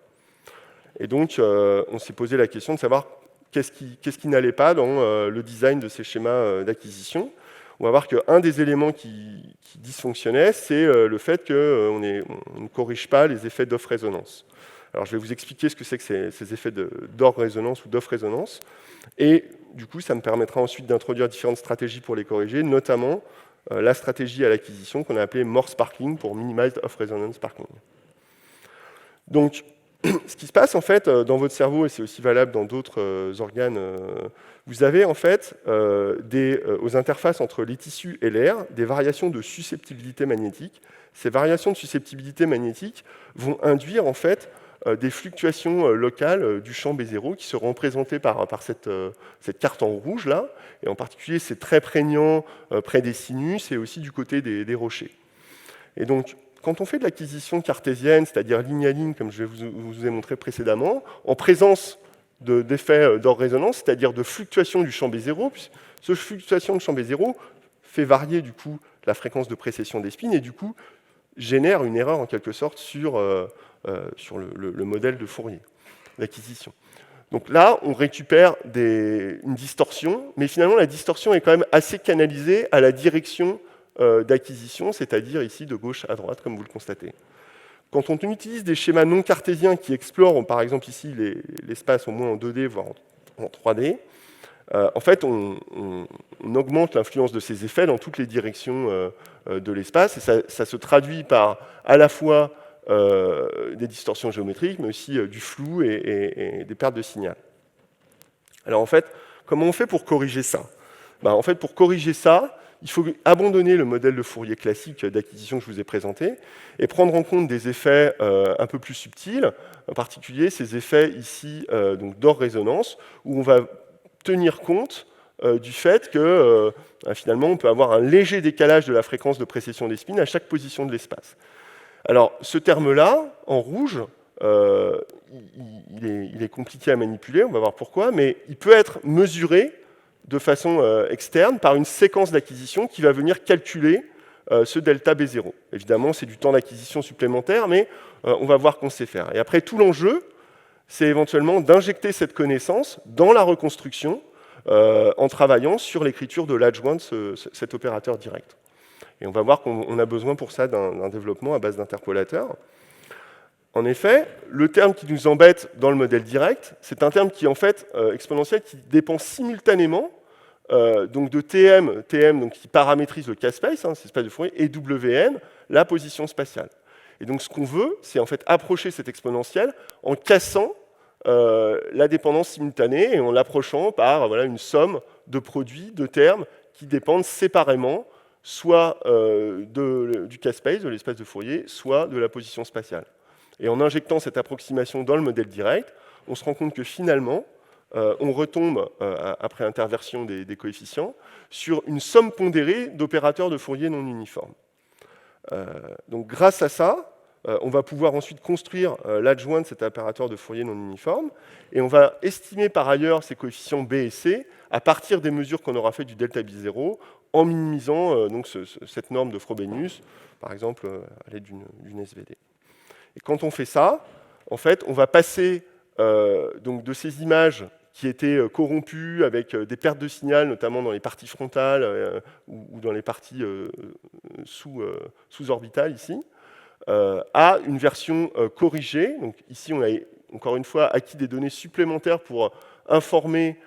Et donc on s'est posé la question de savoir qu'est-ce qui n'allait pas dans le design de ces schémas d'acquisition. On va voir qu'un des éléments qui dysfonctionnait, c'est le fait qu'on ne corrige pas les effets d'off-résonance. Alors je vais vous expliquer ce que c'est que ces effets d'or-résonance ou d'off-résonance. Et du coup, ça me permettra ensuite d'introduire différentes stratégies pour les corriger, notamment la stratégie à l'acquisition qu'on a appelée More Sparkling pour Minimized Off-Resonance Sparkling. Donc, ce qui se passe en fait dans votre cerveau, et c'est aussi valable dans d'autres organes, vous avez en fait aux interfaces entre les tissus et l'air des variations de susceptibilité magnétique. Ces variations de susceptibilité magnétique vont induire en fait des fluctuations locales du champ B0 qui seront représentées par cette carte en rouge là, et en particulier c'est très prégnant près des sinus et aussi du côté des rochers. Et donc quand on fait de l'acquisition cartésienne, c'est-à-dire ligne à ligne, comme je vous ai montré précédemment, en présence d'effets d'or-résonance, c'est-à-dire de fluctuation du champ B0, puis cette fluctuation de champ B0 fait varier du coup la fréquence de précession des spins et du coup génère une erreur en quelque sorte sur le modèle de Fourier d'acquisition. Donc là, on récupère une distorsion, mais finalement la distorsion est quand même assez canalisée à la direction d'acquisition, c'est-à-dire ici de gauche à droite, comme vous le constatez. Quand on utilise des schémas non cartésiens qui explorent, par exemple ici, l'espace au moins en 2D, voire en 3D, en fait, on augmente l'influence de ces effets dans toutes les directions de l'espace, et ça se traduit par à la fois des distorsions géométriques, mais aussi du flou et des pertes de signal. Alors en fait, comment on fait pour corriger ça ? En fait, pour corriger ça, il faut abandonner le modèle de Fourier classique d'acquisition que je vous ai présenté et prendre en compte des effets un peu plus subtils, en particulier ces effets ici d'or-résonance, où on va tenir compte du fait que finalement on peut avoir un léger décalage de la fréquence de précession des spins à chaque position de l'espace. Alors ce terme-là, en rouge, il est compliqué à manipuler, on va voir pourquoi, mais il peut être mesuré de façon externe par une séquence d'acquisition qui va venir calculer ce delta B0. Évidemment, c'est du temps d'acquisition supplémentaire, mais on va voir qu'on sait faire. Et après, tout l'enjeu, c'est éventuellement d'injecter cette connaissance dans la reconstruction en travaillant sur l'écriture de l'adjoint de cet opérateur direct. Et on va voir qu'on a besoin pour ça d'un développement à base d'interpolateurs. En effet, le terme qui nous embête dans le modèle direct, c'est un terme qui est en fait exponentiel, qui dépend simultanément donc de TM donc qui paramétrise le K-space, c'est l'espace de Fourier, et WN, la position spatiale. Et donc ce qu'on veut, c'est en fait approcher cet exponentiel en cassant la dépendance simultanée et en l'approchant par voilà, une somme de produits, de termes qui dépendent séparément, soit du K-space, de l'espace de Fourier, soit de la position spatiale. Et en injectant cette approximation dans le modèle direct, on se rend compte que finalement, on retombe, après interversion des coefficients, sur une somme pondérée d'opérateurs de Fourier non uniformes. Donc grâce à ça, on va pouvoir ensuite construire l'adjoint de cet opérateur de Fourier non uniforme, et on va estimer par ailleurs ces coefficients B et C à partir des mesures qu'on aura fait du delta B0, en minimisant donc cette norme de Frobenius, par exemple à l'aide d'une SVD. Et quand on fait ça, en fait, on va passer donc de ces images qui étaient corrompues avec des pertes de signal, notamment dans les parties frontales ou dans les parties sous-orbitales ici, à une version corrigée. Donc ici, on a encore une fois acquis des données supplémentaires pour informer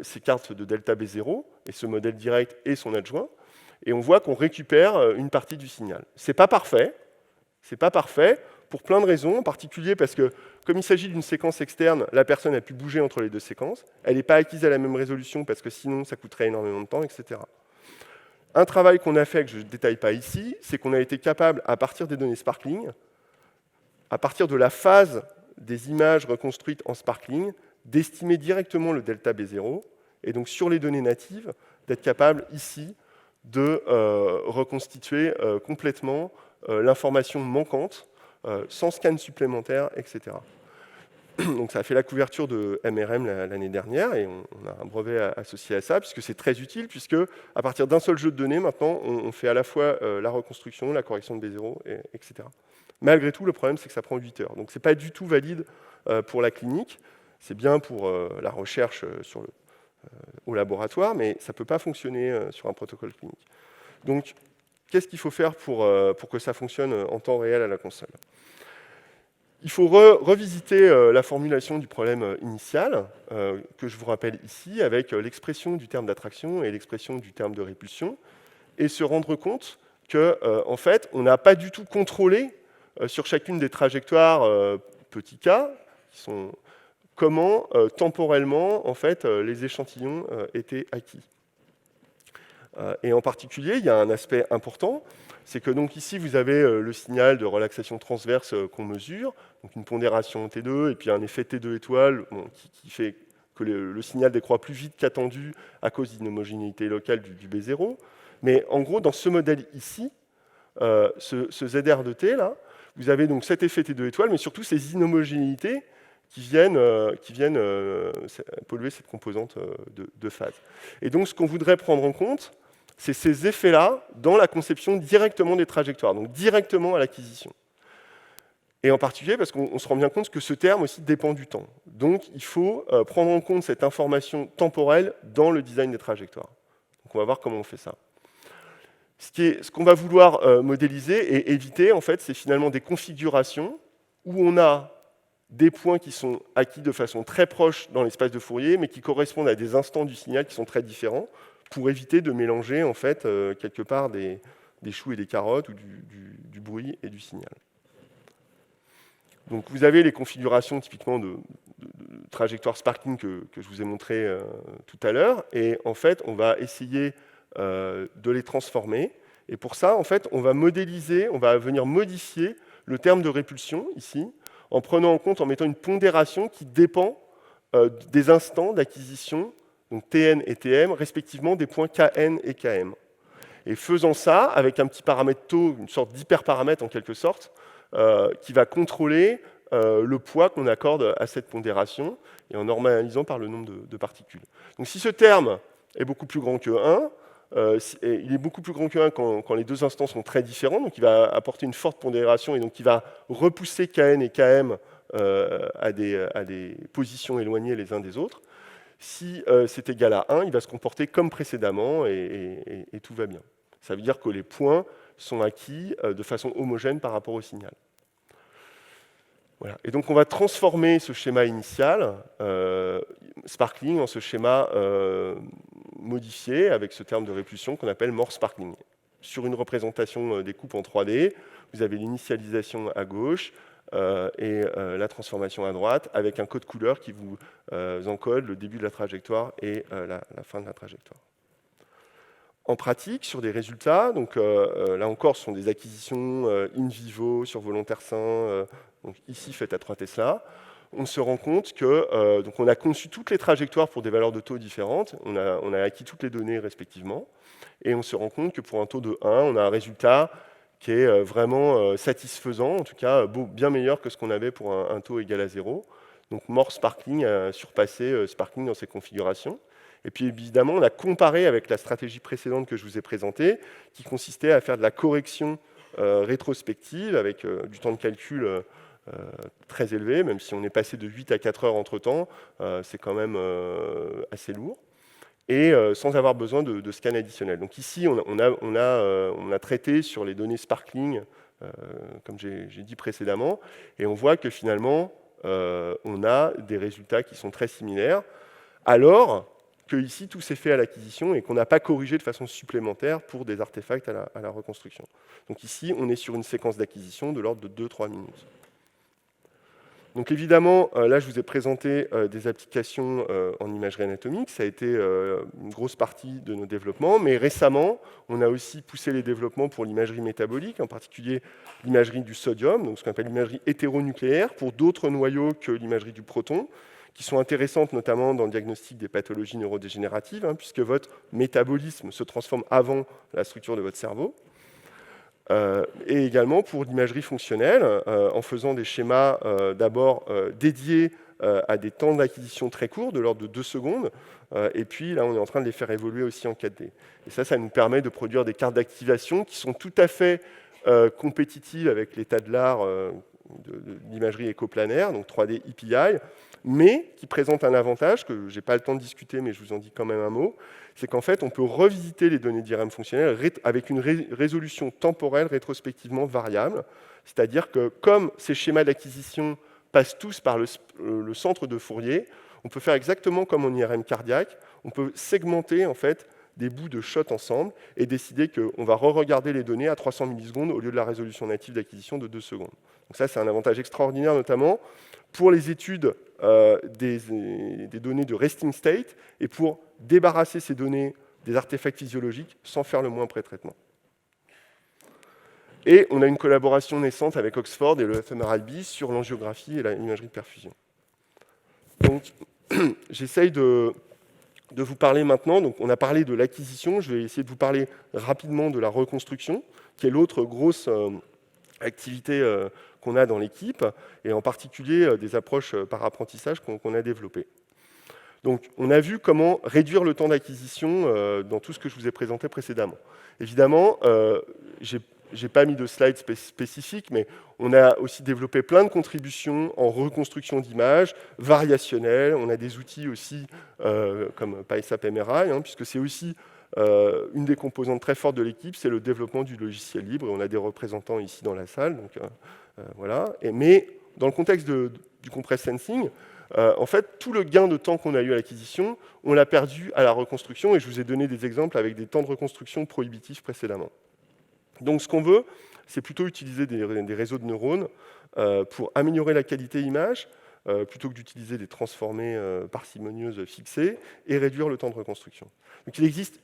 ces cartes de delta B0 et ce modèle direct et son adjoint. Et on voit qu'on récupère une partie du signal. C'est pas parfait. C'est pas parfait pour plein de raisons, en particulier parce que, comme il s'agit d'une séquence externe, la personne a pu bouger entre les deux séquences. Elle n'est pas acquise à la même résolution parce que sinon, ça coûterait énormément de temps, etc. Un travail qu'on a fait, que je ne détaille pas ici, c'est qu'on a été capable, à partir des données sparkling, à partir de la phase des images reconstruites en sparkling, d'estimer directement le delta B0, et donc sur les données natives, d'être capable ici de reconstituer complètement l'information manquante, sans scan supplémentaire, etc. Donc ça a fait la couverture de MRM l'année dernière, et on a un brevet associé à ça, puisque c'est très utile, puisque à partir d'un seul jeu de données, maintenant, on fait à la fois la reconstruction, la correction de B0, etc. Malgré tout, le problème, c'est que ça prend 8 heures. Donc c'est pas du tout valide pour la clinique. C'est bien pour la recherche au laboratoire, mais ça ne peut pas fonctionner sur un protocole clinique. Donc, qu'est-ce qu'il faut faire pour que ça fonctionne en temps réel à la console? Il faut revisiter la formulation du problème initial, que je vous rappelle ici, avec l'expression du terme d'attraction et l'expression du terme de répulsion, et se rendre compte que, en fait, on n'a pas du tout contrôlé sur chacune des trajectoires petits k, qui sont comment temporellement, en fait, les échantillons étaient acquis. Et en particulier, il y a un aspect important, c'est que donc ici, vous avez le signal de relaxation transverse qu'on mesure, donc une pondération T2, et puis un effet T2 étoile qui fait que le signal décroît plus vite qu'attendu à cause d'une homogénéité locale du B0. Mais en gros, dans ce modèle ici, ce ZR de T, là, vous avez donc cet effet T2 étoile, mais surtout ces inhomogénéités qui viennent polluer cette composante de phase. Et donc, ce qu'on voudrait prendre en compte, c'est ces effets-là dans la conception directement des trajectoires, donc directement à l'acquisition. Et en particulier parce qu'on se rend bien compte que ce terme aussi dépend du temps. Donc, il faut prendre en compte cette information temporelle dans le design des trajectoires. Donc, on va voir comment on fait ça. Ce qu'on va vouloir modéliser et éviter, en fait, c'est finalement des configurations où on a des points qui sont acquis de façon très proche dans l'espace de Fourier, mais qui correspondent à des instants du signal qui sont très différents, pour éviter de mélanger, en fait, quelque part des choux et des carottes, ou du bruit et du signal. Donc vous avez les configurations typiquement de trajectoire sparkling que je vous ai montré tout à l'heure, et en fait, on va essayer de les transformer, et pour ça, en fait, on va modéliser, on va venir modifier le terme de répulsion, ici, en prenant en compte, en mettant une pondération qui dépend des instants d'acquisition, donc Tn et Tm, respectivement des points Kn et Km. Et faisant ça, avec un petit paramètre taux, une sorte d'hyperparamètre en quelque sorte, qui va contrôler le poids qu'on accorde à cette pondération, et en normalisant par le nombre de particules. Donc si ce terme est beaucoup plus grand que 1, il est beaucoup plus grand que 1 quand les deux instants sont très différents, donc il va apporter une forte pondération, et donc il va repousser Kn et Km à des positions éloignées les uns des autres. Si c'est égal à 1, il va se comporter comme précédemment, et tout va bien. Ça veut dire que les points sont acquis de façon homogène par rapport au signal. Voilà. Et donc on va transformer ce schéma initial, sparkling, en ce schéma modifié avec ce terme de répulsion qu'on appelle Morse sparkling. Sur une représentation des coupes en 3D, vous avez l'initialisation à gauche, et la transformation à droite, avec un code couleur qui vous encode le début de la trajectoire et la fin de la trajectoire. En pratique, sur des résultats, donc là encore, ce sont des acquisitions in vivo sur volontaire sain, donc ici faites à 3 Tesla. On se rend compte que donc on a conçu toutes les trajectoires pour des valeurs de taux différentes, on a acquis toutes les données respectivement, et on se rend compte que pour un taux de 1, on a un résultat qui est vraiment satisfaisant, en tout cas bien meilleur que ce qu'on avait pour un taux égal à 0. Donc More Sparkling a surpassé Sparkling dans ses configurations. Et puis évidemment, on a comparé avec la stratégie précédente que je vous ai présentée, qui consistait à faire de la correction rétrospective avec du temps de calcul très élevé, même si on est passé de 8 à 4 heures entre-temps, c'est quand même assez lourd, et sans avoir besoin de scan additionnel. Donc ici, on a traité sur les données Sparkling, comme j'ai dit précédemment, et on voit que finalement, on a des résultats qui sont très similaires, alors que ici, tout s'est fait à l'acquisition et qu'on n'a pas corrigé de façon supplémentaire pour des artefacts à la reconstruction. Donc ici, on est sur une séquence d'acquisition de l'ordre de 2-3 minutes. Donc évidemment, là, je vous ai présenté des applications en imagerie anatomique. Ça a été une grosse partie de nos développements. Mais récemment, on a aussi poussé les développements pour l'imagerie métabolique, en particulier l'imagerie du sodium, donc ce qu'on appelle l'imagerie hétéronucléaire, pour d'autres noyaux que l'imagerie du proton, qui sont intéressantes notamment dans le diagnostic des pathologies neurodégénératives, puisque votre métabolisme se transforme avant la structure de votre cerveau. Et également pour l'imagerie fonctionnelle, en faisant des schémas d'abord dédiés à des temps d'acquisition très courts, de l'ordre de 2 secondes, et puis là on est en train de les faire évoluer aussi en 4D. Et ça nous permet de produire des cartes d'activation qui sont tout à fait compétitives avec l'état de l'art de l'imagerie écoplanaire, donc 3D EPI, mais qui présente un avantage que je n'ai pas le temps de discuter, mais je vous en dis quand même un mot, c'est qu'en fait, on peut revisiter les données d'IRM fonctionnelles avec une résolution temporelle rétrospectivement variable, c'est-à-dire que comme ces schémas d'acquisition passent tous par le centre de Fourier, on peut faire exactement comme en IRM cardiaque, on peut segmenter en fait des bouts de shot ensemble et décider qu'on va re-regarder les données à 300 millisecondes au lieu de la résolution native d'acquisition de 2 secondes. Donc ça, c'est un avantage extraordinaire, notamment pour les études des données de resting state et pour débarrasser ces données des artefacts physiologiques sans faire le moins pré-traitement. Et on a une collaboration naissante avec Oxford et le FMRIB sur l'angiographie et l'imagerie de perfusion. Donc, j'essaye de vous parler maintenant. Donc, on a parlé de l'acquisition. Je vais essayer de vous parler rapidement de la reconstruction, qui est l'autre grosse activité qu'on a dans l'équipe, et en particulier des approches par apprentissage qu'on a développées. Donc, on a vu comment réduire le temps d'acquisition dans tout ce que je vous ai présenté précédemment. Évidemment, je n'ai pas mis de slide spécifique, mais on a aussi développé plein de contributions en reconstruction d'images, variationnelles. On a des outils aussi comme PySap MRI, puisque c'est aussi une des composantes très fortes de l'équipe, c'est le développement du logiciel libre, et on a des représentants ici dans la salle. Donc, voilà. Mais dans le contexte du compress sensing, en fait, tout le gain de temps qu'on a eu à l'acquisition, on l'a perdu à la reconstruction, et je vous ai donné des exemples avec des temps de reconstruction prohibitifs précédemment. Donc ce qu'on veut, c'est plutôt utiliser des réseaux de neurones pour améliorer la qualité image, plutôt que d'utiliser des transformées parcimonieuses fixées, et réduire le temps de reconstruction. Donc il existe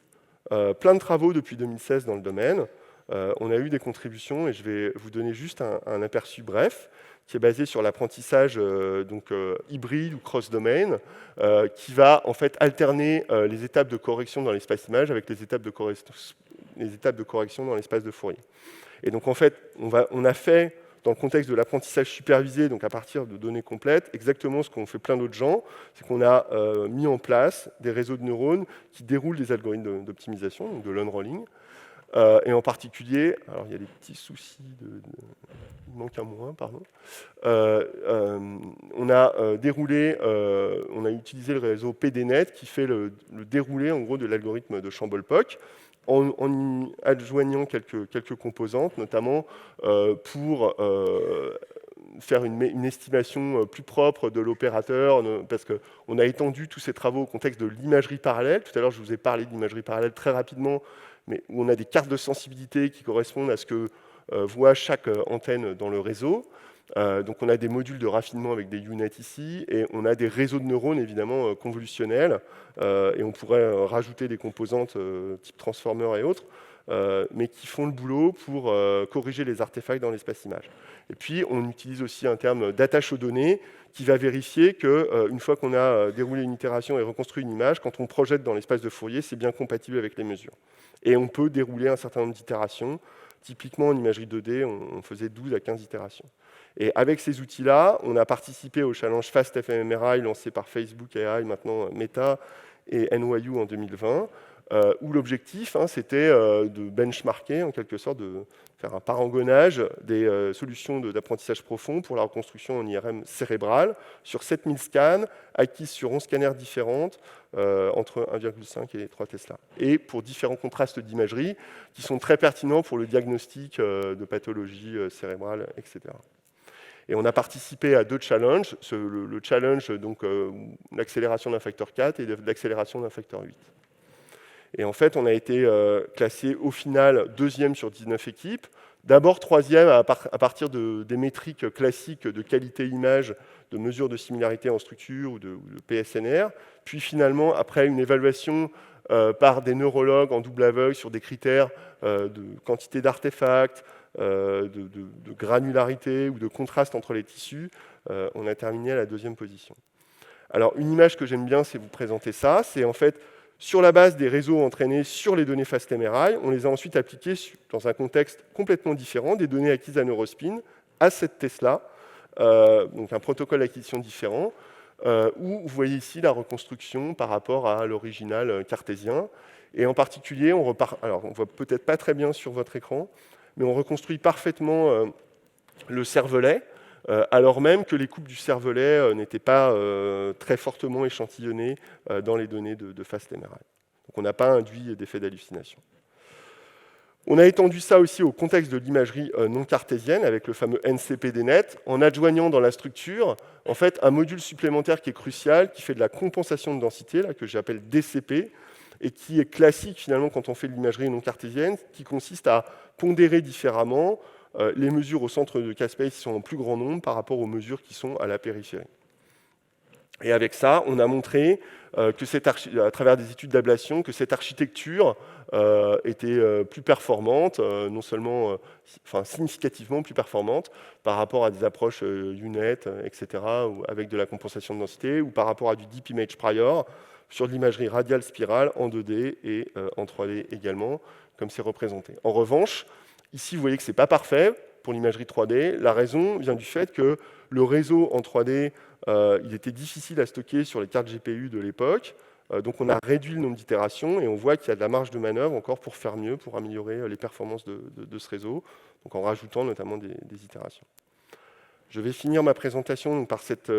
plein de travaux depuis 2016 dans le domaine. On a eu des contributions, et je vais vous donner juste un aperçu bref, qui est basé sur l'apprentissage hybride ou cross-domain, qui va en fait alterner les étapes de correction dans l'espace image avec les étapes de correction dans l'espace de Fourier. Et donc en fait, on a fait, dans le contexte de l'apprentissage supervisé, donc à partir de données complètes, exactement ce qu'ont fait plein d'autres gens, c'est qu'on a mis en place des réseaux de neurones qui déroulent des algorithmes d'optimisation, donc de l'unrolling. Et en particulier, alors il y a des petits soucis, il manque un moins, pardon. On a utilisé le réseau PDNet qui fait le déroulé en gros de l'algorithme de Chambol-Poc en y adjoignant quelques composantes, notamment pour faire une estimation plus propre de l'opérateur, parce qu'on a étendu tous ces travaux au contexte de l'imagerie parallèle. Tout à l'heure, je vous ai parlé d'imagerie parallèle très rapidement, mais où on a des cartes de sensibilité qui correspondent à ce que voit chaque antenne dans le réseau. Donc on a des modules de raffinement avec des UNET ici, et on a des réseaux de neurones évidemment convolutionnels, et on pourrait rajouter des composantes type transformer et autres, mais qui font le boulot pour corriger les artefacts dans l'espace image. Et puis on utilise aussi un terme d'attache aux données qui va vérifier qu'une fois qu'on a déroulé une itération et reconstruit une image, quand on projette dans l'espace de Fourier, c'est bien compatible avec les mesures. Et on peut dérouler un certain nombre d'itérations. Typiquement en imagerie 2D, on faisait 12 à 15 itérations. Et avec ces outils-là, on a participé au challenge FastFMRI lancé par Facebook AI, maintenant Meta et NYU en 2020, où l'objectif, c'était de benchmarker, en quelque sorte, de faire un parangonnage des solutions d'apprentissage profond pour la reconstruction en IRM cérébrale sur 7000 scans, acquises sur 11 scanners différentes, entre 1,5 et 3 Tesla. Et pour différents contrastes d'imagerie qui sont très pertinents pour le diagnostic de pathologie cérébrale, etc. Et on a participé à 2 challenges, le challenge, donc l'accélération d'un facteur 4 et l'accélération d'un facteur 8. Et en fait, on a été classé au final 2e sur 19 équipes, d'abord 3e à partir des métriques classiques de qualité image, de mesure de similarité en structure ou de PSNR, puis finalement, après une évaluation par des neurologues en double aveugle sur des critères de quantité d'artefacts, de granularité ou de contraste entre les tissus, on a terminé à la 2e position. Alors, une image que j'aime bien, c'est vous présenter ça. C'est en fait, sur la base des réseaux entraînés sur les données FastMRI, on les a ensuite appliquées dans un contexte complètement différent, des données acquises à Neurospin, à cette Tesla, donc un protocole d'acquisition différent, où vous voyez ici la reconstruction par rapport à l'original cartésien. Et en particulier, on ne voit peut-être pas très bien sur votre écran, mais on reconstruit parfaitement le cervelet, alors même que les coupes du cervelet n'étaient pas très fortement échantillonnées dans les données de FastMRI. Donc on n'a pas induit d'effet d'hallucination. On a étendu ça aussi au contexte de l'imagerie non cartésienne avec le fameux NCPDNet, en adjoignant dans la structure en fait, un module supplémentaire qui est crucial, qui fait de la compensation de densité, là, que j'appelle DCP, et qui est classique finalement quand on fait de l'imagerie non cartésienne, qui consiste à pondérer différemment les mesures au centre de K-space qui sont en plus grand nombre par rapport aux mesures qui sont à la périphérie. Et avec ça, on a montré à travers des études d'ablation que cette architecture était plus performante, non seulement, significativement plus performante par rapport à des approches UNET, etc., ou avec de la compensation de densité, ou par rapport à du Deep Image Prior, sur de l'imagerie radiale spirale en 2D et en 3D également, comme c'est représenté. En revanche, ici, vous voyez que ce n'est pas parfait pour l'imagerie 3D. La raison vient du fait que le réseau en 3D, il était difficile à stocker sur les cartes GPU de l'époque. Donc on a réduit le nombre d'itérations et on voit qu'il y a de la marge de manœuvre encore pour faire mieux, pour améliorer les performances de ce réseau, donc en rajoutant notamment des itérations. Je vais finir ma présentation par cette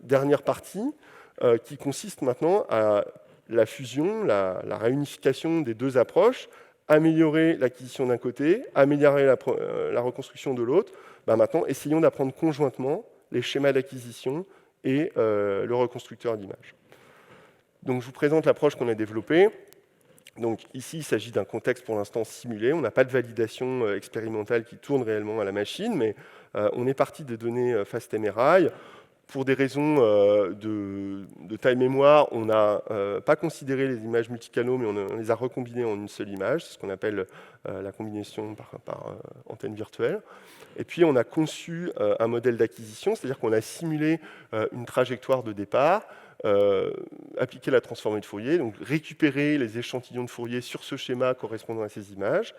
dernière partie qui consiste maintenant à la fusion, la réunification des 2 approches, améliorer l'acquisition d'un côté, améliorer la reconstruction de l'autre. Maintenant, essayons d'apprendre conjointement les schémas d'acquisition et le reconstructeur d'image. Donc, je vous présente l'approche qu'on a développée. Donc, ici, il s'agit d'un contexte pour l'instant simulé. On n'a pas de validation expérimentale qui tourne réellement à la machine, mais on est parti des données FastMRI. Pour des raisons de taille mémoire, on n'a pas considéré les images multicanaux, mais on les a recombinées en une seule image. C'est ce qu'on appelle la combinaison par antenne virtuelle. Et puis, on a conçu un modèle d'acquisition, c'est-à-dire qu'on a simulé une trajectoire de départ, appliqué la transformée de Fourier, donc récupérer les échantillons de Fourier sur ce schéma correspondant à ces images.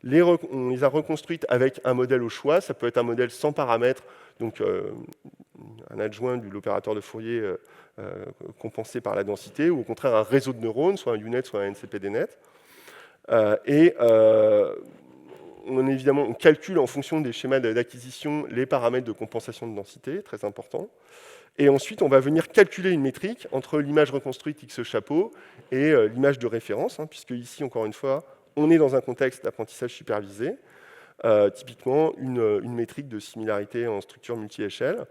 On les a reconstruites avec un modèle au choix. Ça peut être un modèle sans paramètres, donc un adjoint de l'opérateur de Fourier compensé par la densité, ou au contraire un réseau de neurones, soit un UNET, soit un NCPDNet. On calcule en fonction des schémas d'acquisition les paramètres de compensation de densité, très important. Et ensuite, on va venir calculer une métrique entre l'image reconstruite X chapeau et l'image de référence, puisque ici, encore une fois, on est dans un contexte d'apprentissage supervisé, typiquement une métrique de similarité en structure multi-échelle.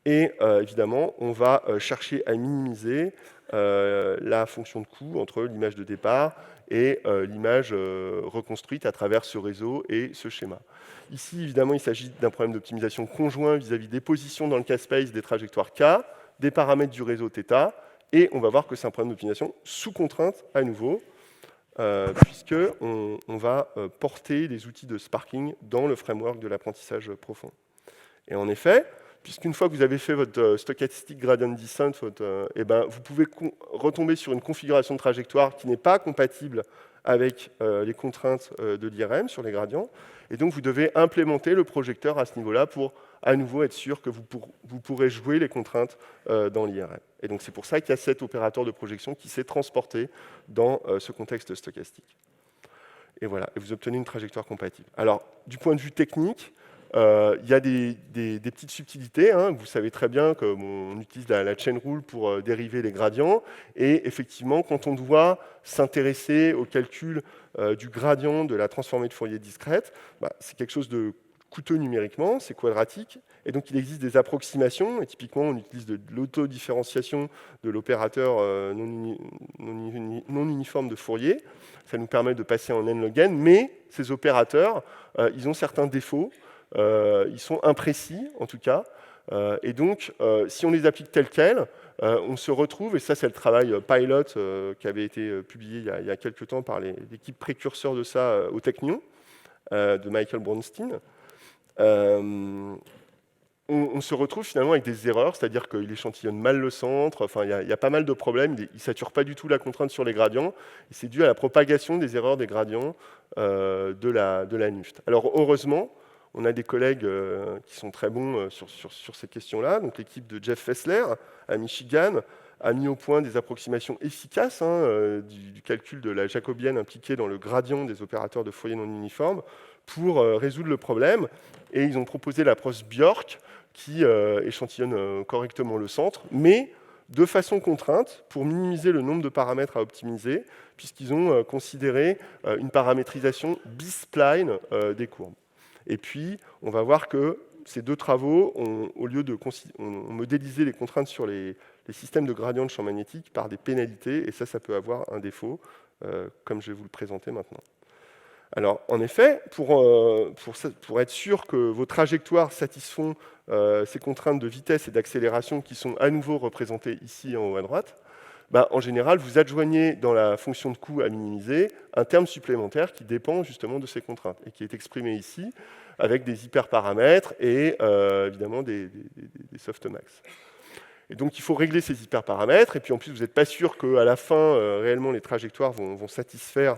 Et évidemment, on va chercher à minimiser la fonction de coût entre l'image de départ et l'image reconstruite à travers ce réseau et ce schéma. Ici, évidemment, il s'agit d'un problème d'optimisation conjoint vis-à-vis des positions dans le K-space des trajectoires K, des paramètres du réseau θ, et on va voir que c'est un problème d'optimisation sous contrainte à nouveau, puisqu'on va porter les outils de sparking dans le framework de l'apprentissage profond. Et en effet, puisqu'une fois que vous avez fait votre stochastic gradient descent, vous pouvez retomber sur une configuration de trajectoire qui n'est pas compatible avec les contraintes de l'IRM sur les gradients, et donc vous devez implémenter le projecteur à ce niveau-là pour à nouveau être sûr que vous pourrez jouer les contraintes dans l'IRM. Et donc c'est pour ça qu'il y a cet opérateur de projection qui s'est transporté dans ce contexte stochastique. Et voilà, et vous obtenez une trajectoire compatible. Alors, du point de vue technique, il y a des petites subtilités. Vous savez très bien qu'on utilise la chain rule pour dériver les gradients. Et effectivement, quand on doit s'intéresser au calcul du gradient de la transformée de Fourier discrète, c'est quelque chose de coûteux numériquement, c'est quadratique. Et donc, il existe des approximations. Et typiquement, on utilise de l'autodifférenciation de l'opérateur non uniforme de Fourier. Ça nous permet de passer en n log n. Mais ces opérateurs, ils ont certains défauts. Ils sont imprécis, en tout cas. Et donc, si on les applique tels quels, on se retrouve, et ça c'est le travail Pilot qui avait été publié il y a quelques temps par l'équipe précurseur de ça au Technion, de Michael Bronstein, on se retrouve finalement avec des erreurs, c'est-à-dire qu'il échantillonne mal le centre, enfin, il y a pas mal de problèmes, il ne sature pas du tout la contrainte sur les gradients, et c'est dû à la propagation des erreurs des gradients de la NUFT. Alors heureusement, on a des collègues qui sont très bons sur ces questions-là. Donc l'équipe de Jeff Fessler à Michigan a mis au point des approximations efficaces du calcul de la jacobienne impliquée dans le gradient des opérateurs de Fourier non uniformes pour résoudre le problème. Et ils ont proposé l'approche Bjork qui échantillonne correctement le centre, mais de façon contrainte pour minimiser le nombre de paramètres à optimiser, puisqu'ils ont considéré une paramétrisation B-spline des courbes. Et puis, on va voir que ces deux travaux, au lieu de modéliser les contraintes sur les systèmes de gradient de champ magnétique par des pénalités, et ça peut avoir un défaut, comme je vais vous le présenter maintenant. Alors, en effet, pour être sûr que vos trajectoires satisfont ces contraintes de vitesse et d'accélération qui sont à nouveau représentées ici en haut à droite, en général, vous adjoignez dans la fonction de coût à minimiser un terme supplémentaire qui dépend justement de ces contraintes et qui est exprimé ici avec des hyperparamètres et évidemment des softmax. Et donc, il faut régler ces hyperparamètres et puis en plus, vous n'êtes pas sûr qu'à la fin, réellement, les trajectoires vont satisfaire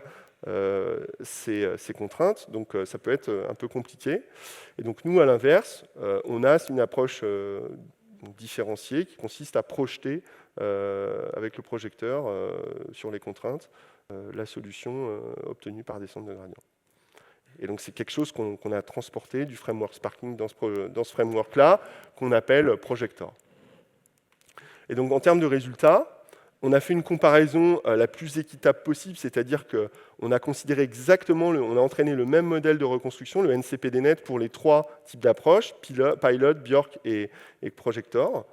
ces contraintes, donc ça peut être un peu compliqué. Et donc nous, à l'inverse, on a une approche différenciée qui consiste à projeter avec le projecteur sur les contraintes la solution obtenue par descente de gradient. Et donc c'est quelque chose qu'on a transporté du framework Sparking dans ce framework-là, qu'on appelle Projector. Et donc en termes de résultats, on a fait une comparaison la plus équitable possible, c'est-à-dire qu'on a considéré exactement, on a entraîné le même modèle de reconstruction, le NCPDNet, pour les trois types d'approches, Pilot, Bjork et Projector.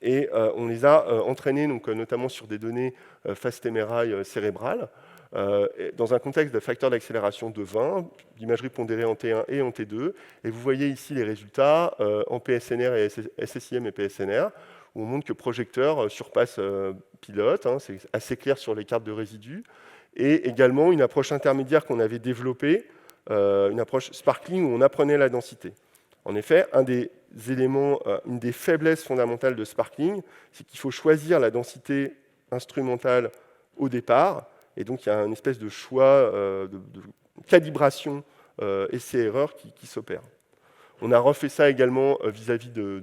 Et on les a entraînés donc, notamment sur des données fast MRI cérébrales, dans un contexte de facteur d'accélération de 20, d'imagerie pondérée en T1 et en T2. Et vous voyez ici les résultats en PSNR et SSIM et PSNR, où on montre que Projecteur surpasse Pilote, c'est assez clair sur les cartes de résidus, et également une approche intermédiaire qu'on avait développée, une approche sparkling où on apprenait la densité. En effet, un des éléments, une des faiblesses fondamentales de sparkling, c'est qu'il faut choisir la densité instrumentale au départ, et donc il y a une espèce de choix de calibration essai-erreur qui s'opère. On a refait ça également vis-à-vis de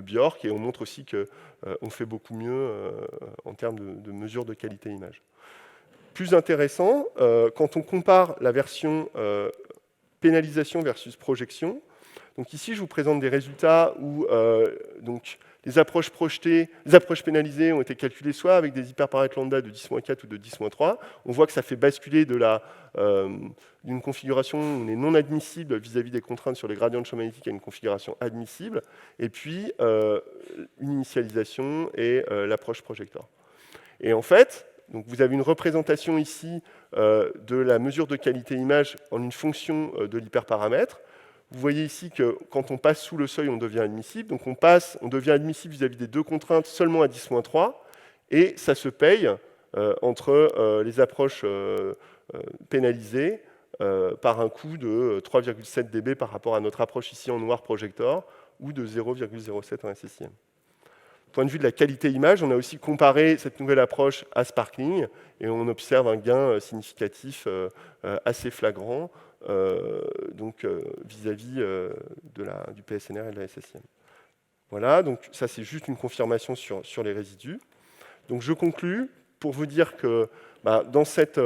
Bjork, et on montre aussi qu'on fait beaucoup mieux en termes de mesure de qualité image. Plus intéressant, quand on compare la version pénalisation versus projection, donc ici je vous présente des résultats où donc, les approches projetées, les approches pénalisées ont été calculées soit avec des hyperparamètres lambda de 10-4 ou de 10-3. On voit que ça fait basculer d'une configuration où on est non admissible vis-à-vis des contraintes sur les gradients de champ magnétique à une configuration admissible, et puis une initialisation et l'approche projecteur. Et en fait, Donc vous avez une représentation ici de la mesure de qualité image en une fonction de l'hyperparamètre. Vous voyez ici que quand on passe sous le seuil, on devient admissible. Donc on devient admissible vis-à-vis des deux contraintes seulement à 10-3, et ça se paye entre les approches pénalisées par un coût de 3,7 dB par rapport à notre approche ici en noir projector, ou de 0,07 en SSIM. Du point de vue de la qualité image, on a aussi comparé cette nouvelle approche à Sparkling, et on observe un gain significatif assez flagrant vis-à-vis du PSNR et de la SSIM. Voilà, donc ça c'est juste une confirmation sur les résidus. Donc je conclus pour vous dire que dans cette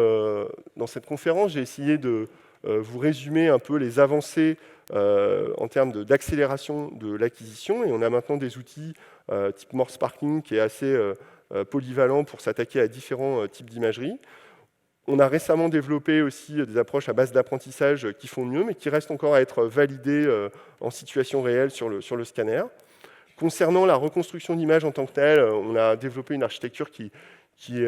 conférence, j'ai essayé de vous résumer un peu les avancées en termes d'accélération de l'acquisition, et on a maintenant des outils type More Sparkling qui est assez polyvalent pour s'attaquer à différents types d'imagerie. On a récemment développé aussi des approches à base d'apprentissage qui font mieux, mais qui restent encore à être validées en situation réelle sur le scanner. Concernant la reconstruction d'images en tant que telle, on a développé une architecture qui est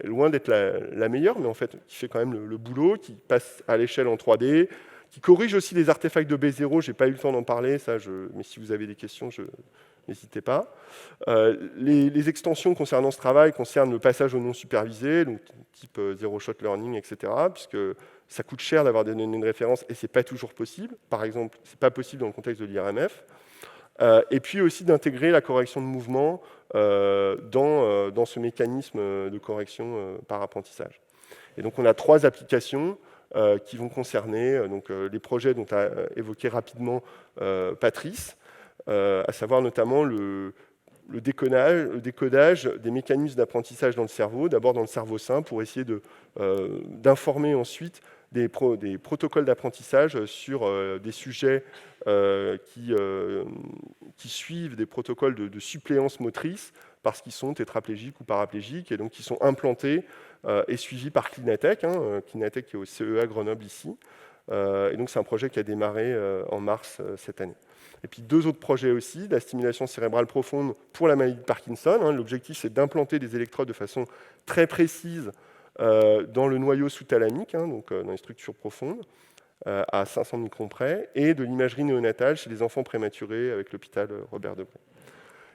loin d'être la meilleure, mais en fait qui fait quand même le boulot, qui passe à l'échelle en 3D, qui corrige aussi les artefacts de B0. Je n'ai pas eu le temps d'en parler, mais si vous avez des questions, n'hésitez pas. Les extensions concernant ce travail concernent le passage au non supervisé, donc type zero-shot learning, etc., puisque ça coûte cher d'avoir des données de référence et ce n'est pas toujours possible. Par exemple, ce n'est pas possible dans le contexte de l'IRMF. Et puis aussi d'intégrer la correction de mouvement dans ce mécanisme de correction par apprentissage. Et donc on a 3 applications qui vont concerner les projets dont a évoqué rapidement Patrice, à savoir notamment le décodage des mécanismes d'apprentissage dans le cerveau, d'abord dans le cerveau sain, pour essayer d'informer ensuite des protocoles d'apprentissage sur des sujets qui suivent des protocoles de suppléance motrice parce qu'ils sont tétraplégiques ou paraplégiques, et donc qui sont implantés et suivis par Clinatech, Clinatech qui est au CEA Grenoble ici. Et donc c'est un projet qui a démarré en mars cette année. Et puis 2 autres projets aussi, la stimulation cérébrale profonde pour la maladie de Parkinson. L'objectif, c'est d'implanter des électrodes de façon très précise dans le noyau sous-thalamique, donc dans les structures profondes, à 500 microns près, et de l'imagerie néonatale chez les enfants prématurés avec l'hôpital Robert Debré.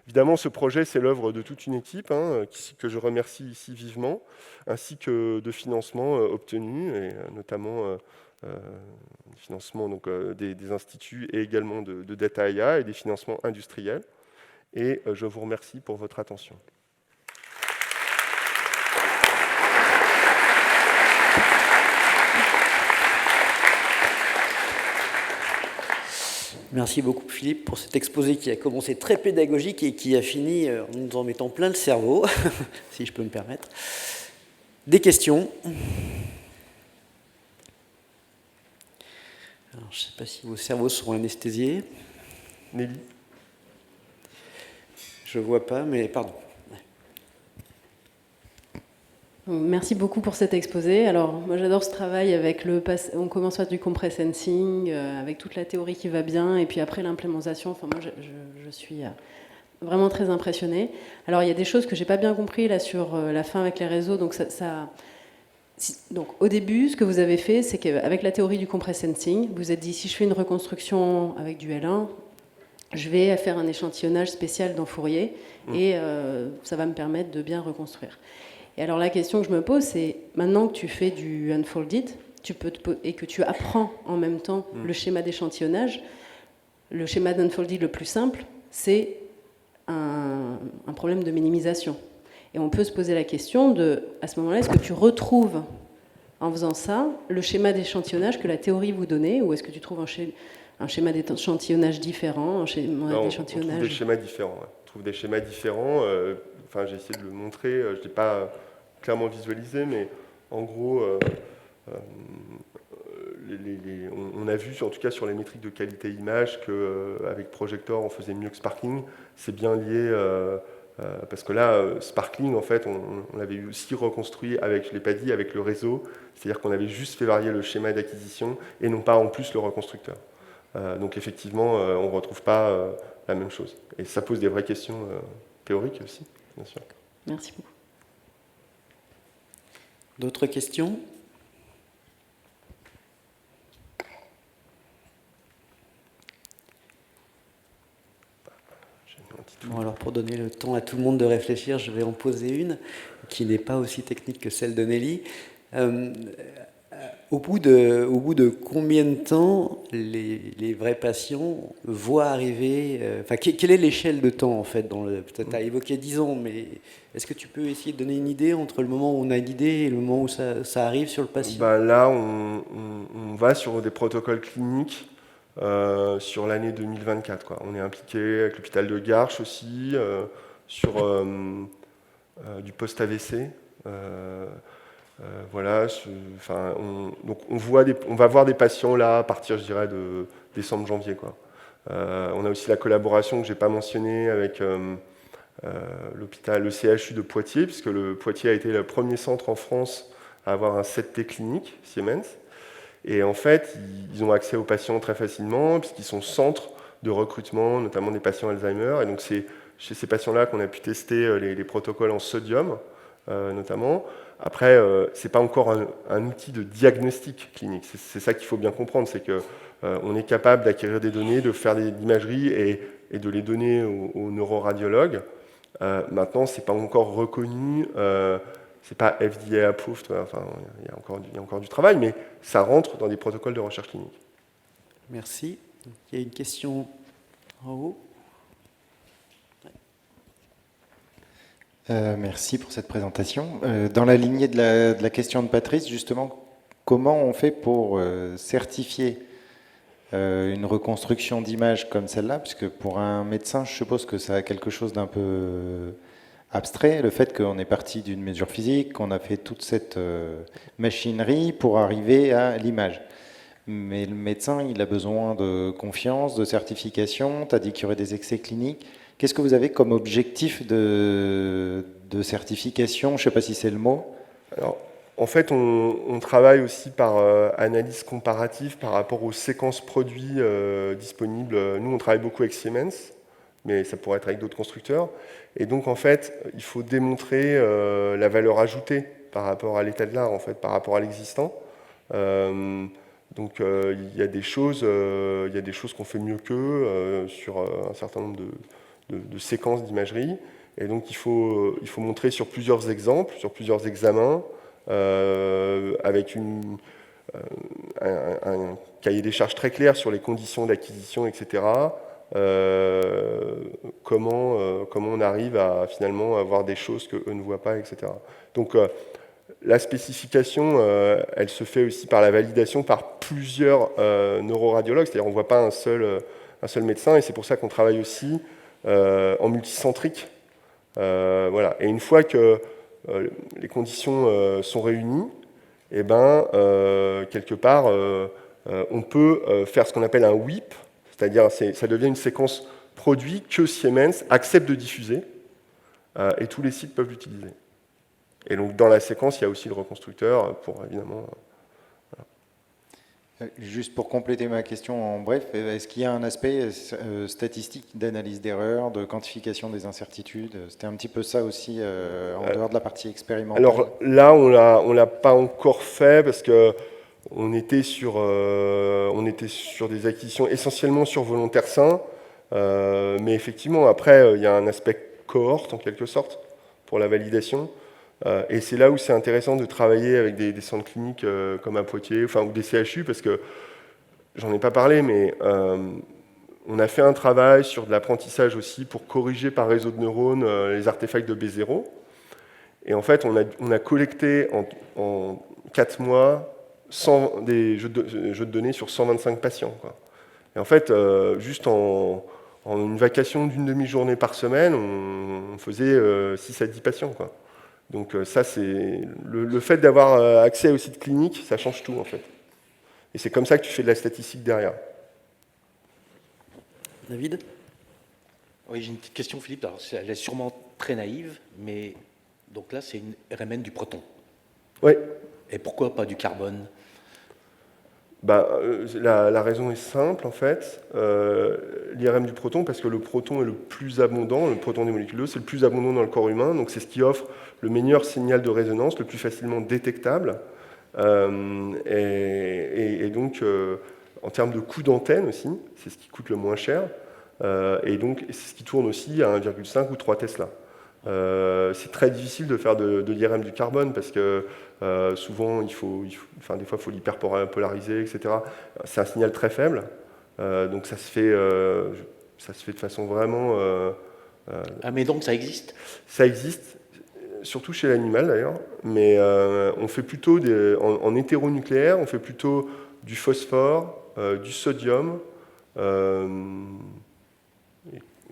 Évidemment, ce projet, c'est l'œuvre de toute une équipe, que je remercie ici vivement, ainsi que de financements obtenus, et notamment financement des instituts et également de Data IA et des financements industriels. Et je vous remercie pour votre attention. Merci beaucoup Philippe pour cet exposé qui a commencé très pédagogique et qui a fini en nous en mettant plein le cerveau, si je peux me permettre. Des questions? Alors, je ne sais pas si vos cerveaux seront anesthésiés. Nelly? Je ne vois pas, mais pardon. Merci beaucoup pour cet exposé. Alors, moi, j'adore ce travail avec on commence par du compress sensing, avec toute la théorie qui va bien, et puis après l'implémentation. Enfin, moi, je suis vraiment très impressionnée. Alors, il y a des choses que j'ai pas bien compris là sur la fin avec les réseaux. Donc, donc, au début, ce que vous avez fait, c'est qu'avec la théorie du compress sensing, vous vous êtes dit, si je fais une reconstruction avec du L1, je vais faire un échantillonnage spécial dans Fourier, et ça va me permettre de bien reconstruire. Et alors la question que je me pose, c'est maintenant que tu fais du unfolded, et que tu apprends en même temps le schéma d'échantillonnage, le schéma d'unfolded le plus simple, c'est un problème de minimisation. Et on peut se poser la question à ce moment-là, est-ce que tu retrouves, en faisant ça, le schéma d'échantillonnage que la théorie vous donnait, ou est-ce que tu trouves un schéma d'échantillonnage différent, On trouve des schémas différents. On trouve des schémas différents. J'ai essayé de le montrer. Je ne l'ai pas clairement visualisé, mais en gros, on a vu, en tout cas sur les métriques de qualité image, qu'avec Projector, on faisait mieux que Sparkling. C'est bien lié, parce que là, Sparkling, en fait, on l'avait aussi reconstruit avec, je ne l'ai pas dit, avec le réseau. C'est-à-dire qu'on avait juste fait varier le schéma d'acquisition et non pas en plus le reconstructeur. Donc effectivement, on ne retrouve pas la même chose. Et ça pose des vraies questions théoriques aussi, bien sûr. Merci beaucoup. D'autres questions? Bon, alors pour donner le temps à tout le monde de réfléchir, je vais en poser une qui n'est pas aussi technique que celle de Nelly. Au bout de combien de temps les vrais patients voient arriver quelle est l'échelle de temps en fait peut-être tu as évoqué 10 ans, mais est-ce que tu peux essayer de donner une idée entre le moment où on a une idée et le moment où ça arrive sur le patient? Là, on va sur des protocoles cliniques sur l'année 2024, quoi. On est impliqué avec l'hôpital de Garches aussi, sur du post-AVC. Voilà, donc on va voir des patients là à partir, je dirais, de décembre-janvier, quoi. On a aussi la collaboration que j'ai pas mentionnée avec le CHU de Poitiers, puisque le Poitiers a été le premier centre en France à avoir un 7T clinique Siemens. Et en fait, ils ont accès aux patients très facilement, puisqu'ils sont centres de recrutement, notamment des patients Alzheimer. Et donc c'est chez ces patients-là qu'on a pu tester les protocoles en sodium, notamment. Après, ce n'est pas encore un outil de diagnostic clinique. C'est ça qu'il faut bien comprendre, c'est qu'on est capable d'acquérir des données, de faire de l'imagerie et de les donner aux neuroradiologues. Maintenant, ce n'est pas encore reconnu, c'est pas FDA approved, enfin, il y a encore du travail, mais ça rentre dans des protocoles de recherche clinique. Merci. Il y a une question en haut. Merci pour cette présentation. Dans la lignée de la question de Patrice, justement, comment on fait pour certifier une reconstruction d'image comme celle-là? Puisque pour un médecin, je suppose que ça a quelque chose d'un peu abstrait, le fait qu'on est parti d'une mesure physique, qu'on a fait toute cette machinerie pour arriver à l'image. Mais le médecin, il a besoin de confiance, de certification. Tu as dit qu'il y aurait des essais cliniques. Qu'est-ce que vous avez comme objectif de certification? Je ne sais pas si c'est le mot. Alors, en fait, on travaille aussi par analyse comparative par rapport aux séquences produits disponibles. Nous, on travaille beaucoup avec Siemens, mais ça pourrait être avec d'autres constructeurs. Et donc, en fait, il faut démontrer la valeur ajoutée par rapport à l'état de l'art, en fait, par rapport à l'existant. Donc, il y a des choses qu'on fait mieux qu'eux sur un certain nombre de séquences d'imagerie. Et donc, il faut montrer sur plusieurs exemples, sur plusieurs examens, avec un cahier des charges très clair sur les conditions d'acquisition, etc. Comment on arrive à finalement avoir des choses qu'eux ne voient pas, etc. Donc, la spécification, elle se fait aussi par la validation par plusieurs neuroradiologues, c'est-à-dire on ne voit pas un seul médecin, et c'est pour ça qu'on travaille aussi en multicentrique. Voilà. Et une fois que les conditions sont réunies, et quelque part, on peut faire ce qu'on appelle un WIP, c'est-à-dire ça devient une séquence produit que Siemens accepte de diffuser, et tous les sites peuvent l'utiliser. Et donc dans la séquence, il y a aussi le reconstructeur pour évidemment... Juste pour compléter ma question en bref, est-ce qu'il y a un aspect statistique d'analyse d'erreurs, de quantification des incertitudes? C'était un petit peu ça aussi en dehors de la partie expérimentale. Alors là, on l'a pas encore fait parce que on était sur des acquisitions essentiellement sur volontaires sains, mais effectivement après il y a un aspect cohorte en quelque sorte pour la validation. Et c'est là où c'est intéressant de travailler avec des centres cliniques comme à Poitiers, ou des CHU, parce que j'en ai pas parlé, mais on a fait un travail sur de l'apprentissage aussi pour corriger par réseau de neurones les artefacts de B0. Et en fait, on a collecté en 4 mois des jeux de données sur 125 patients, quoi. Et en fait, juste en une vacation d'une demi-journée par semaine, on faisait 6 à 10 patients, quoi. Donc ça, c'est le fait d'avoir accès aux sites cliniques, ça change tout en fait. Et c'est comme ça que tu fais de la statistique derrière. David? Oui, j'ai une petite question, Philippe. Alors, elle est sûrement très naïve, mais donc là, c'est une RMN du proton. Oui. Et pourquoi pas du carbone? La raison est simple, en fait. L'IRM du proton, parce que le proton est le plus abondant, le proton des molécules, c'est le plus abondant dans le corps humain, donc c'est ce qui offre le meilleur signal de résonance, le plus facilement détectable. Et donc, en termes de coût d'antenne aussi, c'est ce qui coûte le moins cher. Et donc, c'est ce qui tourne aussi à 1,5 ou 3 Tesla. C'est très difficile de faire de l'IRM du carbone parce que souvent, des fois, il faut l'hyperpolariser, etc. C'est un signal très faible, donc ça se fait de façon vraiment... mais donc ça existe? Ça existe, surtout chez l'animal d'ailleurs, mais on fait plutôt, en hétéronucléaire, on fait plutôt du phosphore, du sodium,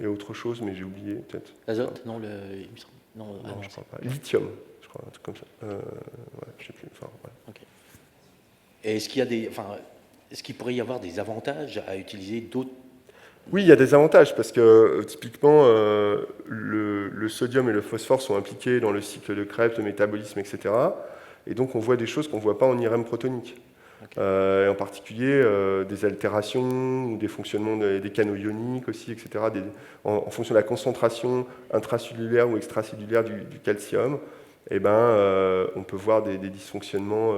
et autre chose, mais j'ai oublié peut-être. L'azote? Non, non, je crois pas. Lithium, je crois, un truc comme ça. Je sais plus. Okay. Et est-ce qu'il pourrait y avoir des avantages à utiliser d'autres? Oui, il y a des avantages, parce que typiquement, le sodium et le phosphore sont impliqués dans le cycle de Krebs, le métabolisme, etc. Et donc on voit des choses qu'on ne voit pas en IRM protonique. Okay. En particulier des altérations ou des fonctionnements des canaux ioniques aussi, etc. En fonction de la concentration intracellulaire ou extracellulaire du calcium, on peut voir des dysfonctionnements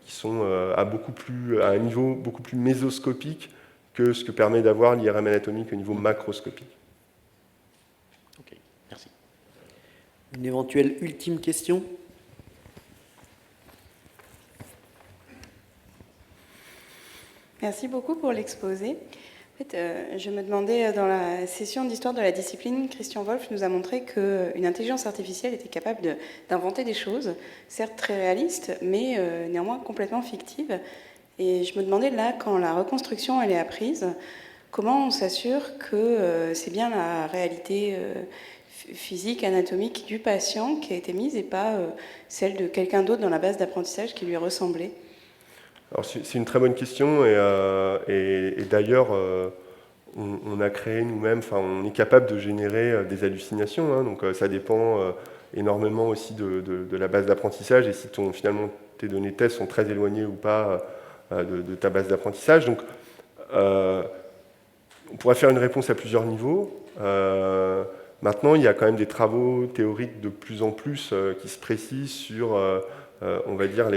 qui sont à un niveau beaucoup plus mésoscopique que ce que permet d'avoir l'IRM anatomique au niveau macroscopique. Ok, merci. Une éventuelle ultime question ? Merci beaucoup pour l'exposé. En fait, je me demandais, dans la session d'histoire de la discipline, Christian Wolff nous a montré qu'une intelligence artificielle était capable d'inventer des choses, certes très réalistes, mais néanmoins complètement fictives. Et je me demandais là, quand la reconstruction elle est apprise, comment on s'assure que c'est bien la réalité physique, anatomique du patient qui a été mise et pas celle de quelqu'un d'autre dans la base d'apprentissage qui lui ressemblait? Alors c'est une très bonne question et d'ailleurs on a créé nous-mêmes, on est capable de générer des hallucinations, hein, donc ça dépend énormément aussi de la base d'apprentissage et si finalement tes données tests sont très éloignées ou pas de ta base d'apprentissage. Donc on pourrait faire une réponse à plusieurs niveaux. Maintenant il y a quand même des travaux théoriques de plus en plus qui se précisent sur on va dire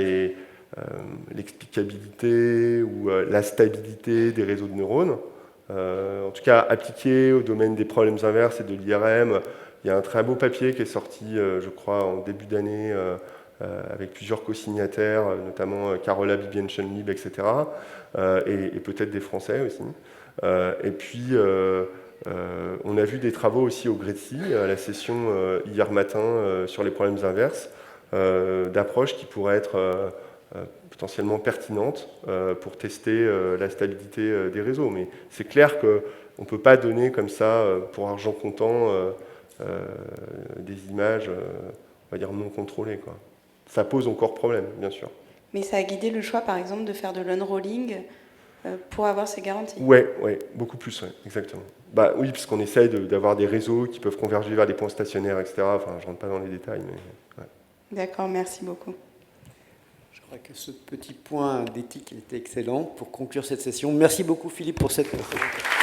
l'explicabilité ou la stabilité des réseaux de neurones. En tout cas, appliqué au domaine des problèmes inverses et de l'IRM, il y a un très beau papier qui est sorti, je crois, en début d'année, avec plusieurs co-signataires, notamment Carola Bibian-Schönlieb, etc., et peut-être des Français aussi. Et puis, on a vu des travaux aussi au GRETSI, à la session hier matin, sur les problèmes inverses, d'approches qui pourraient être potentiellement pertinentes pour tester la stabilité des réseaux. Mais c'est clair qu'on ne peut pas donner comme ça, pour argent comptant, des images, on va dire, non contrôlées, quoi. Ça pose encore problème, bien sûr. Mais ça a guidé le choix, par exemple, de faire de l'unrolling pour avoir ces garanties? Oui, beaucoup plus, exactement. Oui, puisqu'on essaye d'avoir des réseaux qui peuvent converger vers des points stationnaires, etc. Enfin, je ne rentre pas dans les détails, mais... Ouais. D'accord, merci beaucoup. Je crois que ce petit point d'éthique était excellent pour conclure cette session. Merci beaucoup Philippe pour cette présentation.